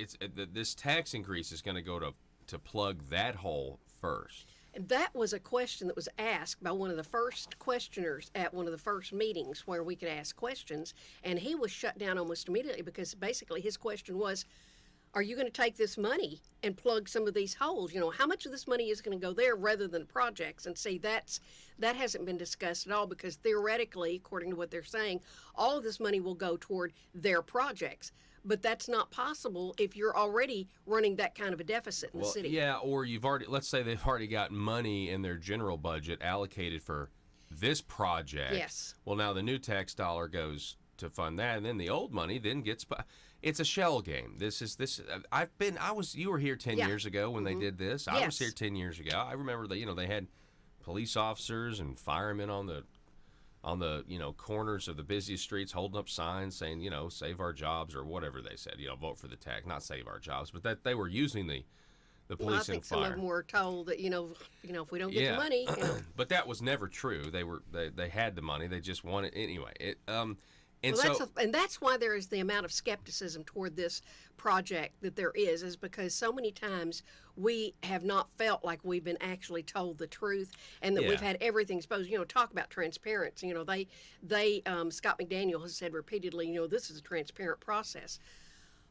this tax increase is going to go to plug that hole first. And that was a question that was asked by one of the first questioners at one of the first meetings where we could ask questions, and he was shut down almost immediately, because basically his question was, are you going to take this money and plug some of these holes? How much of this money is going to go there rather than projects? And see, that hasn't been discussed at all, because theoretically, according to what they're saying, all of this money will go toward their projects. But that's not possible if you're already running that kind of a deficit in the city. Yeah, or let's say they've already got money in their general budget allocated for this project. Yes. Well, now the new tax dollar goes to fund that, and then the old money then gets. It's a shell game. You were here 10 years ago when they did this. I was here 10 years ago. I remember they had police officers and firemen on the corners of the busiest streets holding up signs saying, save our jobs, or whatever they said, vote for the tax, not save our jobs, but that they were using the police I think and fire. some of them were told that, if we don't get the money, But that was never true. They had the money. They just wanted anyway. That's why there is the amount of skepticism toward this project that there is because so many times we have not felt like we've been actually told the truth, and that we've had everything exposed. Talk about transparency. Scott McDaniel has said repeatedly, this is a transparent process.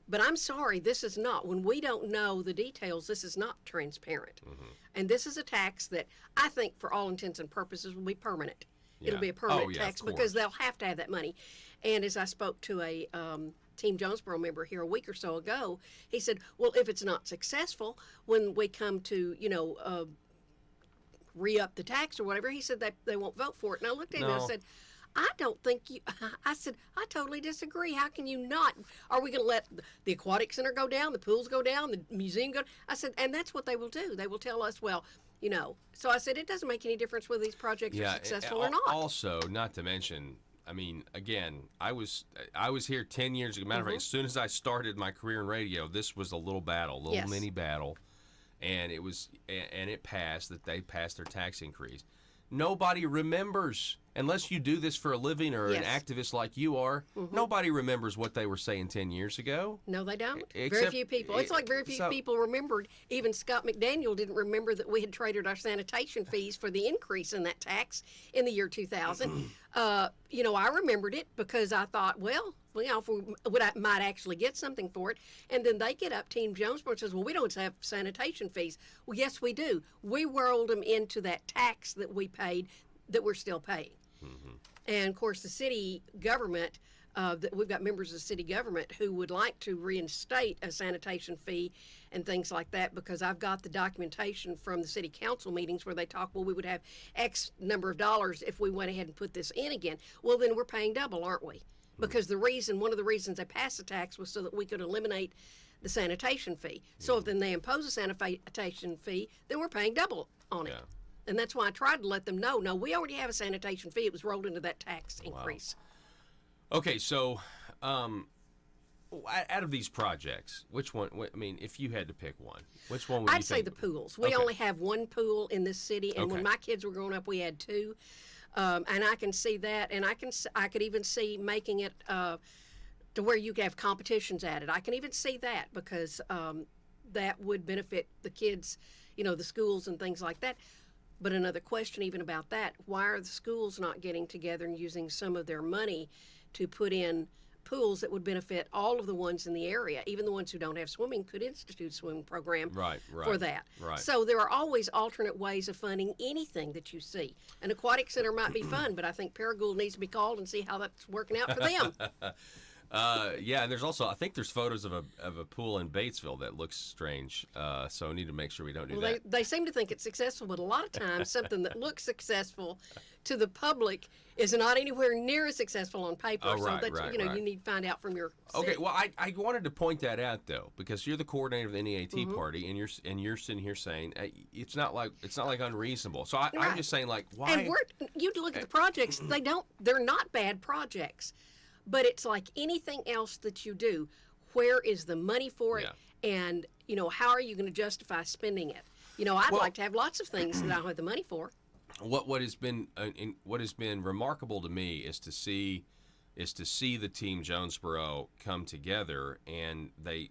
But I'm sorry, this is not. When we don't know the details, this is not transparent. Mm-hmm. And this is a tax that I think, for all intents and purposes, will be permanent. Yeah. It'll be a permanent tax because they'll have to have that money. And as I spoke to a Team Jonesboro member here a week or so ago, he said, well, if it's not successful, when we come to, re-up the tax or whatever, he said that they won't vote for it. And I looked at him and I said, I don't think I said, I totally disagree. How can you not? Are we going to let the aquatic center go down, the pools go down, the museum go? I said, and that's what they will do. They will tell us, well, So I said, it doesn't make any difference whether these projects are successful or not. Also, not to mention, again, I was here 10 years ago. Matter of fact, as soon as I started my career in radio, this was a little mini battle, and it passed. That they passed their tax increase. Nobody remembers, unless you do this for a living or an activist like you are, nobody remembers what they were saying 10 years ago. No, they don't. Very few people. It's like very few people remembered. Even Scott McDaniel didn't remember that we had traded our sanitation fees for the increase in that tax in the year 2000. I remembered it because I thought, if we might actually get something for it. And then they get up, Team Jonesboro, and says, well, we don't have sanitation fees. Well, yes, we do. We rolled them into that tax that we paid that we're still paying. Mm-hmm. And, of course, the city government that we've got members of the city government who would like to reinstate a sanitation fee and things like that, because I've got the documentation from the city council meetings where they talk, well, we would have X number of dollars if we went ahead and put this in again. Well, then we're paying double, aren't we? Because one of the reasons they passed the tax was so that we could eliminate the sanitation fee. So if then they impose a sanitation fee, then we're paying double on it. And that's why I tried to let them know, no, we already have a sanitation fee. It was rolled into that tax increase. Okay, so out of these projects, which one, I mean, if you had to pick one, which one would you I'd say think? the pools. We only have one pool in this city, and when Okay. my kids were growing up, we had two. And I can see that, and I could even see making it to where you could have competitions at it. I can even see that, because that would benefit the kids, the schools and things like that. But another question even about that, why are the schools not getting together and using some of their money to put in pools that would benefit all of the ones in the area? Even the ones who don't have swimming could institute a swimming program for that. Right. So there are always alternate ways of funding anything that you see. An aquatic center might be fun, but I think Paragould needs to be called and see how that's working out for them. Yeah, and there's also, I think there's photos of a pool in Batesville that looks strange. So we need to make sure we don't do that. They seem to think it's successful, but a lot of times something that looks successful to the public is not anywhere near as successful on paper. Oh, so right, that's, right, you right. need to find out from your Okay, city. well, I wanted to point that out though, because you're the coordinator of the NEAT party, and you're sitting here saying it's not like unreasonable. So I'm just saying, like, why? And you look at the projects; they're not bad projects, but it's like anything else that you do. Where is the money for it? And how are you going to justify spending it? I'd like to have lots of things that I don't have the money for. What has been remarkable to me is to see the team Jonesboro come together, and they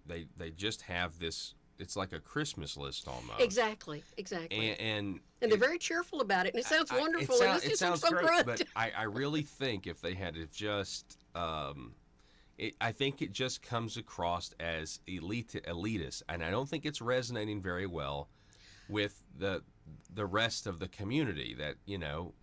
just have this. It's like a Christmas list almost. Exactly. And they're very cheerful about it, and it sounds wonderful. It sounds so great, good. but I really think if they had to just, I think it just comes across as elitist, and I don't think it's resonating very well with the rest of the community that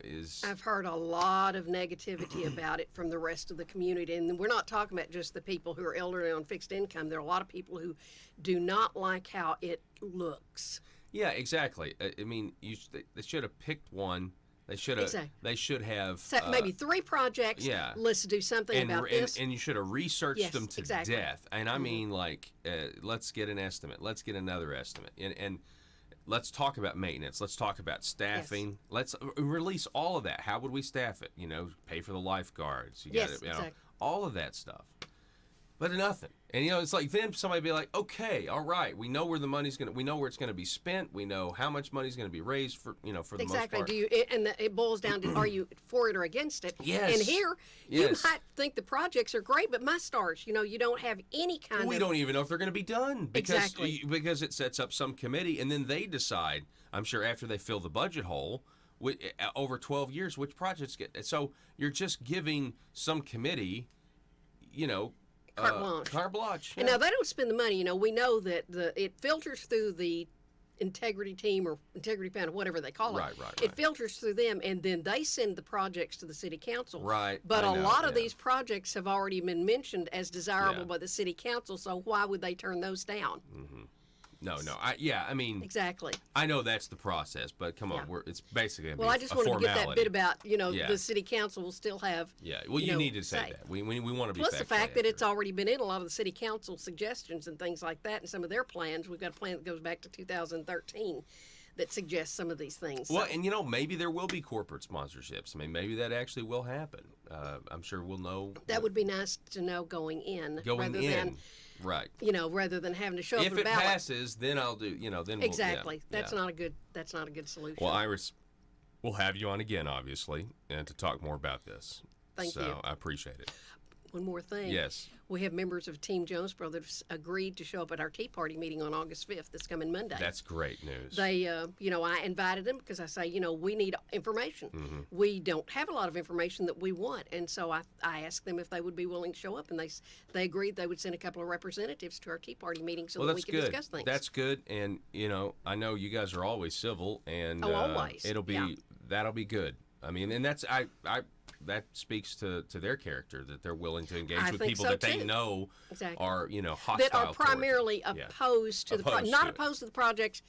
is. I've heard a lot of negativity about it from the rest of the community, and we're not talking about just the people who are elderly on fixed income. There are a lot of people who do not like how it looks. Yeah, exactly. I mean, they should have picked one. They should have. Exactly. They should have maybe 3 projects. Yeah. Let's do something about this. And you should have researched them to exactly. death. And I mean, like, let's get an estimate. Let's get another estimate. And let's talk about maintenance. Let's talk about staffing. Yes. Let's release all of that. How would we staff it? Pay for the lifeguards. Exactly. All of that stuff. But nothing. And it's like then somebody be like, okay, all right, we know where the money's going to. We know where it's going to be spent. We know how much money's going to be raised for the most part. Exactly. It boils down to, are you for it or against it? Yes. And here, you might think the projects are great, but my stars, you don't have any kind of. We don't even know if they're going to be done because it sets up some committee, and then they decide. I'm sure after they fill the budget hole, over 12 years, which projects get. So you're just giving some committee, carte blanche. And now they don't spend the money. We know that it filters through the integrity team or integrity panel, whatever they call it. Right. It filters through them, and then they send the projects to the city council. Right. But a lot of these projects have already been mentioned as desirable by the city council, so why would they turn those down? Mm-hmm. No. I mean. Exactly. I know that's the process, but come on, it's basically I just wanted to get that bit about, the city council will still have. Yeah, well, you need to say that. We want to be. Plus the fact that it's already been in a lot of the city council suggestions and things like that, and some of their plans. We've got a plan that goes back to 2013 that suggests some of these things. Well, and maybe there will be corporate sponsorships. I mean, maybe that actually will happen. I'm sure we'll know. That would be nice to know going in. Right. Rather than having to show up if the it ballot. passes, then I'll do. Then exactly. We'll, that's not a good solution. Well, Iris, we'll have you on again, obviously, and to talk more about this. Thank you. So I appreciate it. One more thing. Yes. We have members of Team Jonesboro that have agreed to show up at our Tea Party meeting on August 5th, this coming Monday. That's great news. They, I invited them because I say, we need information. Mm-hmm. We don't have a lot of information that we want. And so I asked them if they would be willing to show up, and they agreed they would send a couple of representatives to our Tea Party meeting so that we can discuss things. That's good. And, I know you guys are always civil, and always. that'll be good. I mean, and that's, that speaks to their character, that they're willing to engage I with think people so, that they too. know Exactly. are, hostile that are towards it. primarily Yeah. opposed to the Opposed not to it. opposed to the project,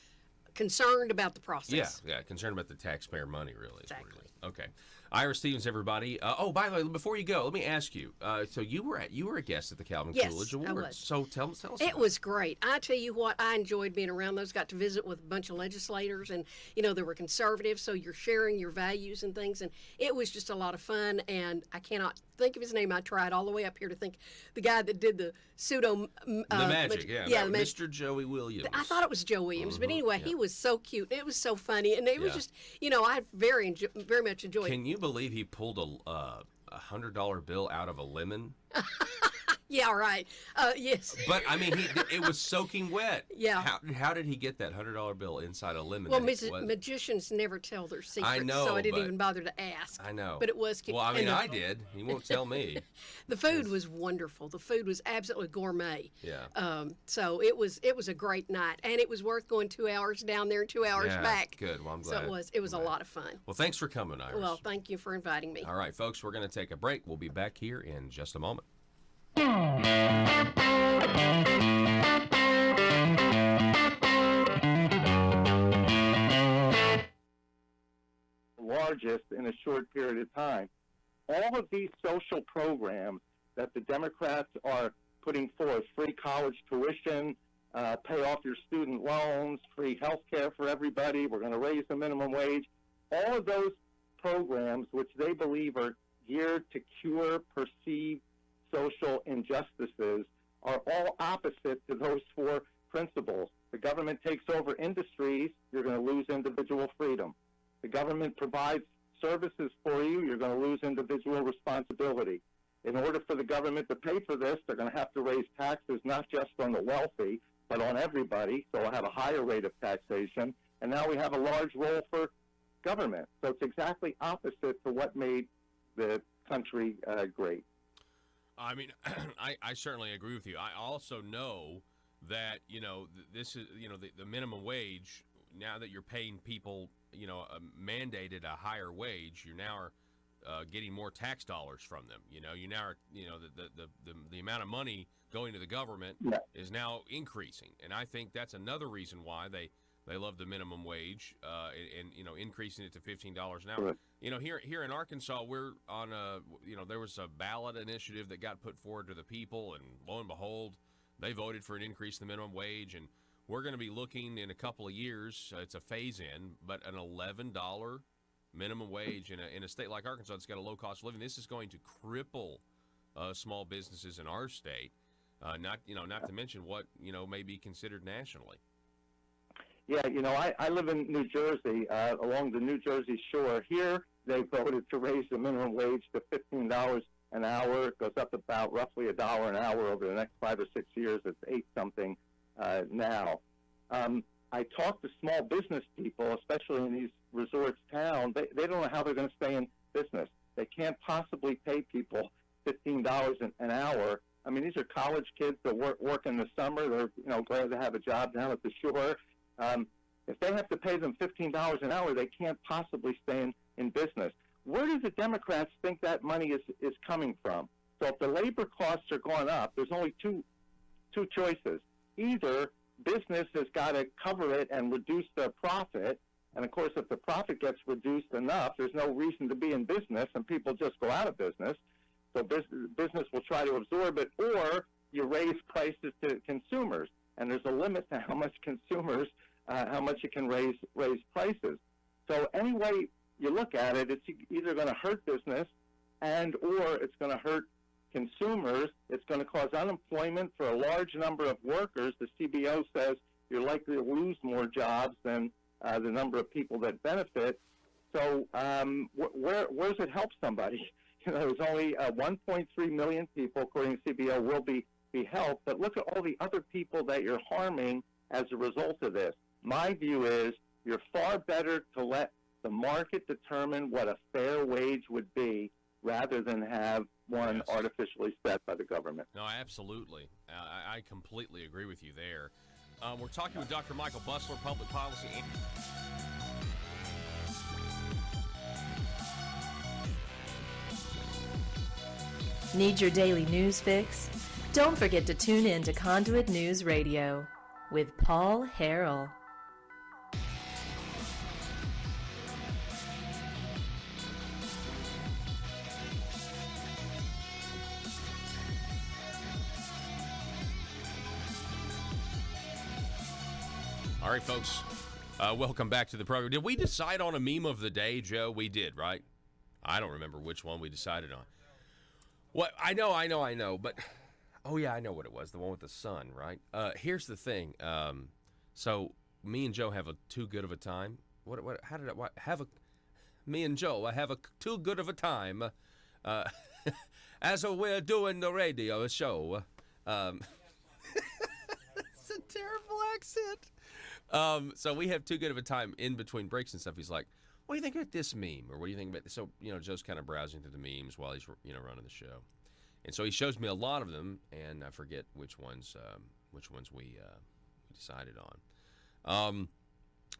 concerned about the process. Yeah, concerned about the taxpayer money, really. Is Exactly. What it is. Okay. Ira Stevens, everybody. By the way, before you go, let me ask you. So you were a guest at the Calvin Yes, Coolidge I Awards. was. So tell us. It was great. I tell you what, I enjoyed being around those. Got to visit with a bunch of legislators, and there were conservatives, so you're sharing your values and things, and it was just a lot of fun. And I cannot think of his name. I tried all the way up here to think the guy that did the pseudo the magic, the Mr. Joey Williams. I thought it was Joe Williams, but anyway, he was so cute. It was so funny, and it was Yeah. just I very much enjoyed. Can you believe he pulled a $100 bill out of a lemon? Yeah, right. Yes. But I mean, it was soaking wet. Yeah. How did he get that $100 bill inside a lemon? Well, magicians never tell their secrets, I know, so I didn't but- even bother to ask. I know. But it was cute. Well, I mean, And I did. He won't tell me. The food was wonderful. The food was absolutely gourmet. Yeah. So it was a great night, and it was worth going 2 hours down there and 2 hours Yeah, back. good. Well, I'm glad. So it was a lot of fun. Well, thanks for coming, Iris. Well, thank you for inviting me. All right, folks, we're going to take a break. We'll be back here in just a moment. Largest in a short period of time. All of these social programs that the Democrats are putting forth, free college tuition, pay off your student loans, free health care for everybody, we're going to raise the minimum wage, all of those programs, which they believe are geared to cure perceived social injustices, are all opposite to those four principles. The government takes over industries, you're going to lose individual freedom. The government provides services for you, you're going to lose individual responsibility. In order for the government to pay for this, they're going to have to raise taxes not just on the wealthy, but on everybody, so we'll have a higher rate of taxation. And now we have a large role for government. So it's exactly opposite to what made the country great. I mean, I certainly agree with you. I also know that, this is, the minimum wage, now that you're paying people, mandated a higher wage, you now are getting more tax dollars from them. You now are, the amount of money going to the government is now increasing. And I think that's another reason why they love the minimum wage and increasing it to $15 an hour. Right. Here in Arkansas, we're on there was a ballot initiative that got put forward to the people, and lo and behold, they voted for an increase in the minimum wage, and we're going to be looking in a couple of years. It's a phase-in, but an $11 minimum wage in a state like Arkansas that's got a low cost of living. This is going to cripple small businesses in our state. Not to mention what may be considered nationally. Yeah, I live in New Jersey, along the New Jersey shore. Here, they voted to raise the minimum wage to $15 an hour. It goes up about roughly $1 an hour over the next 5 or 6 years. It's 8-something now. I talk to small business people, especially in these resorts town. They don't know how they're going to stay in business. They can't possibly pay people $15 an hour. I mean, these are college kids that work in the summer. They're glad to have a job down at the shore. If they have to pay them $15 an hour, they can't possibly stay in business. Where do the Democrats think that money is coming from? So if the labor costs are going up, there's only two choices. Either business has got to cover it and reduce their profit, and of course, if the profit gets reduced enough, there's no reason to be in business, and people just go out of business. So business will try to absorb it, or you raise prices to consumers, and there's a limit to how much how much you can raise prices. So any way you look at it, it's either going to hurt business or it's going to hurt consumers. It's going to cause unemployment for a large number of workers. The CBO says you're likely to lose more jobs than the number of people that benefit. So where does it help somebody? There's only 1.3 million people, according to CBO, will be helped. But look at all the other people that you're harming as a result of this. My view is you're far better to let the market determine what a fair wage would be rather than have one artificially set by the government. No, absolutely. I completely agree with you there. We're talking with Dr. Michael Busler, public policy. Need your daily news fix? Don't forget to tune in to Conduit News Radio with Paul Harrell. All right, folks, welcome back to the program. Did we decide on a meme of the day, Joe? We did, right? I don't remember which one we decided on. What? I know, but... Oh, yeah, I know what it was, the one with the sun, right? Here's the thing. So me and Joe have a too good of a time. Me and Joe, I have a too good of a time as we're doing the radio show. It's a terrible accent. So we have too good of a time in between breaks and stuff. He's like, what do you think about this meme? Or what do you think about this? So, Joe's kind of browsing through the memes while he's, running the show. And so he shows me a lot of them, and I forget which ones we decided on.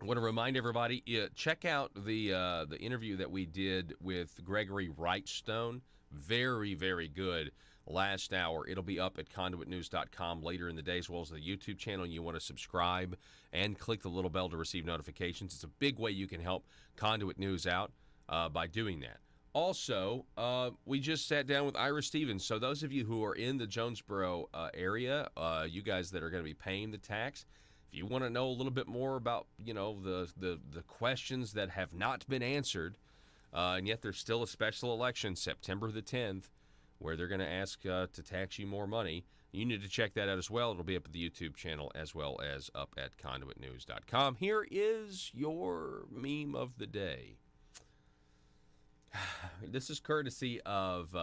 I want to remind everybody, check out the interview that we did with Gregory Wrightstone. Very, very good last hour. It'll be up at conduitnews.com later in the day, as well as the YouTube channel. You want to subscribe and click the little bell to receive notifications. It's a big way you can help Conduit News out by doing that. Also, we just sat down with Ira Stevens. So those of you who are in the Jonesboro area, you guys that are going to be paying the tax, if you want to know a little bit more about, the questions that have not been answered, and yet there's still a special election, September the 10th, where they're going to ask to tax you more money, you need to check that out as well. It'll be up at the YouTube channel as well as up at conduitnews.com. Here is your meme of the day. This is courtesy of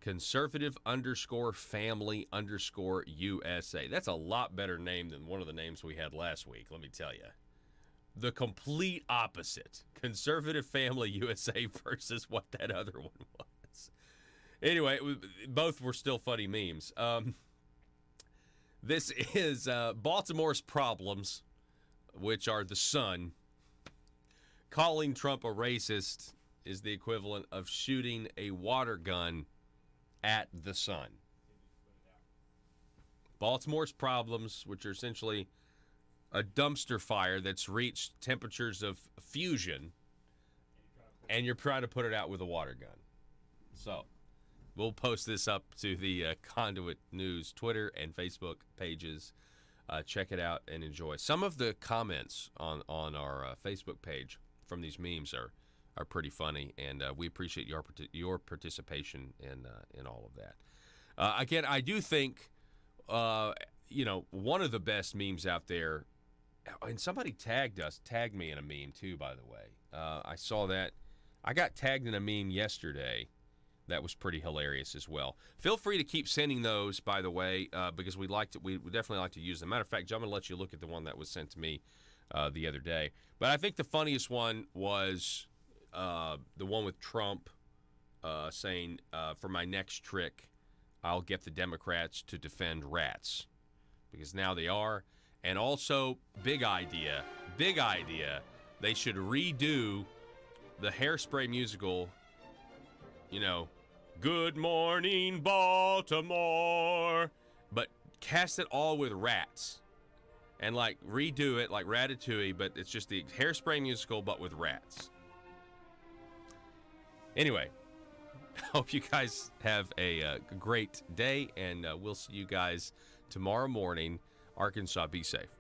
conservative_family_USA. That's a lot better name than one of the names we had last week, let me tell you. The complete opposite. Conservative Family USA versus what that other one was. Anyway, both were still funny memes. This is Baltimore's problems, which are the Sun. Calling Trump a racist is the equivalent of shooting a water gun at the Sun. Baltimore's problems, which are essentially a dumpster fire that's reached temperatures of fusion, and you're trying to put it out with a water gun. So, we'll post this up to the Conduit News Twitter and Facebook pages. Check it out and enjoy. Some of the comments on our Facebook page from these memes are pretty funny, and we appreciate your participation in all of that. Again, I do think one of the best memes out there, and somebody tagged me in a meme too, by the way. I saw that. I got tagged in a meme yesterday that was pretty hilarious as well. Feel free to keep sending those, by the way, because we definitely like to use them. Matter of fact, I'm going to let you look at the one that was sent to me the other day. But I think the funniest one was the one with Trump saying, for my next trick, I'll get the Democrats to defend rats. Because now they are. And also, big idea, they should redo the Hairspray musical, Good Morning Baltimore, but cast it all with rats. And, redo it like Ratatouille, but it's just the Hairspray musical, but with rats. Anyway, hope you guys have a great day, and we'll see you guys tomorrow morning. Arkansas, be safe.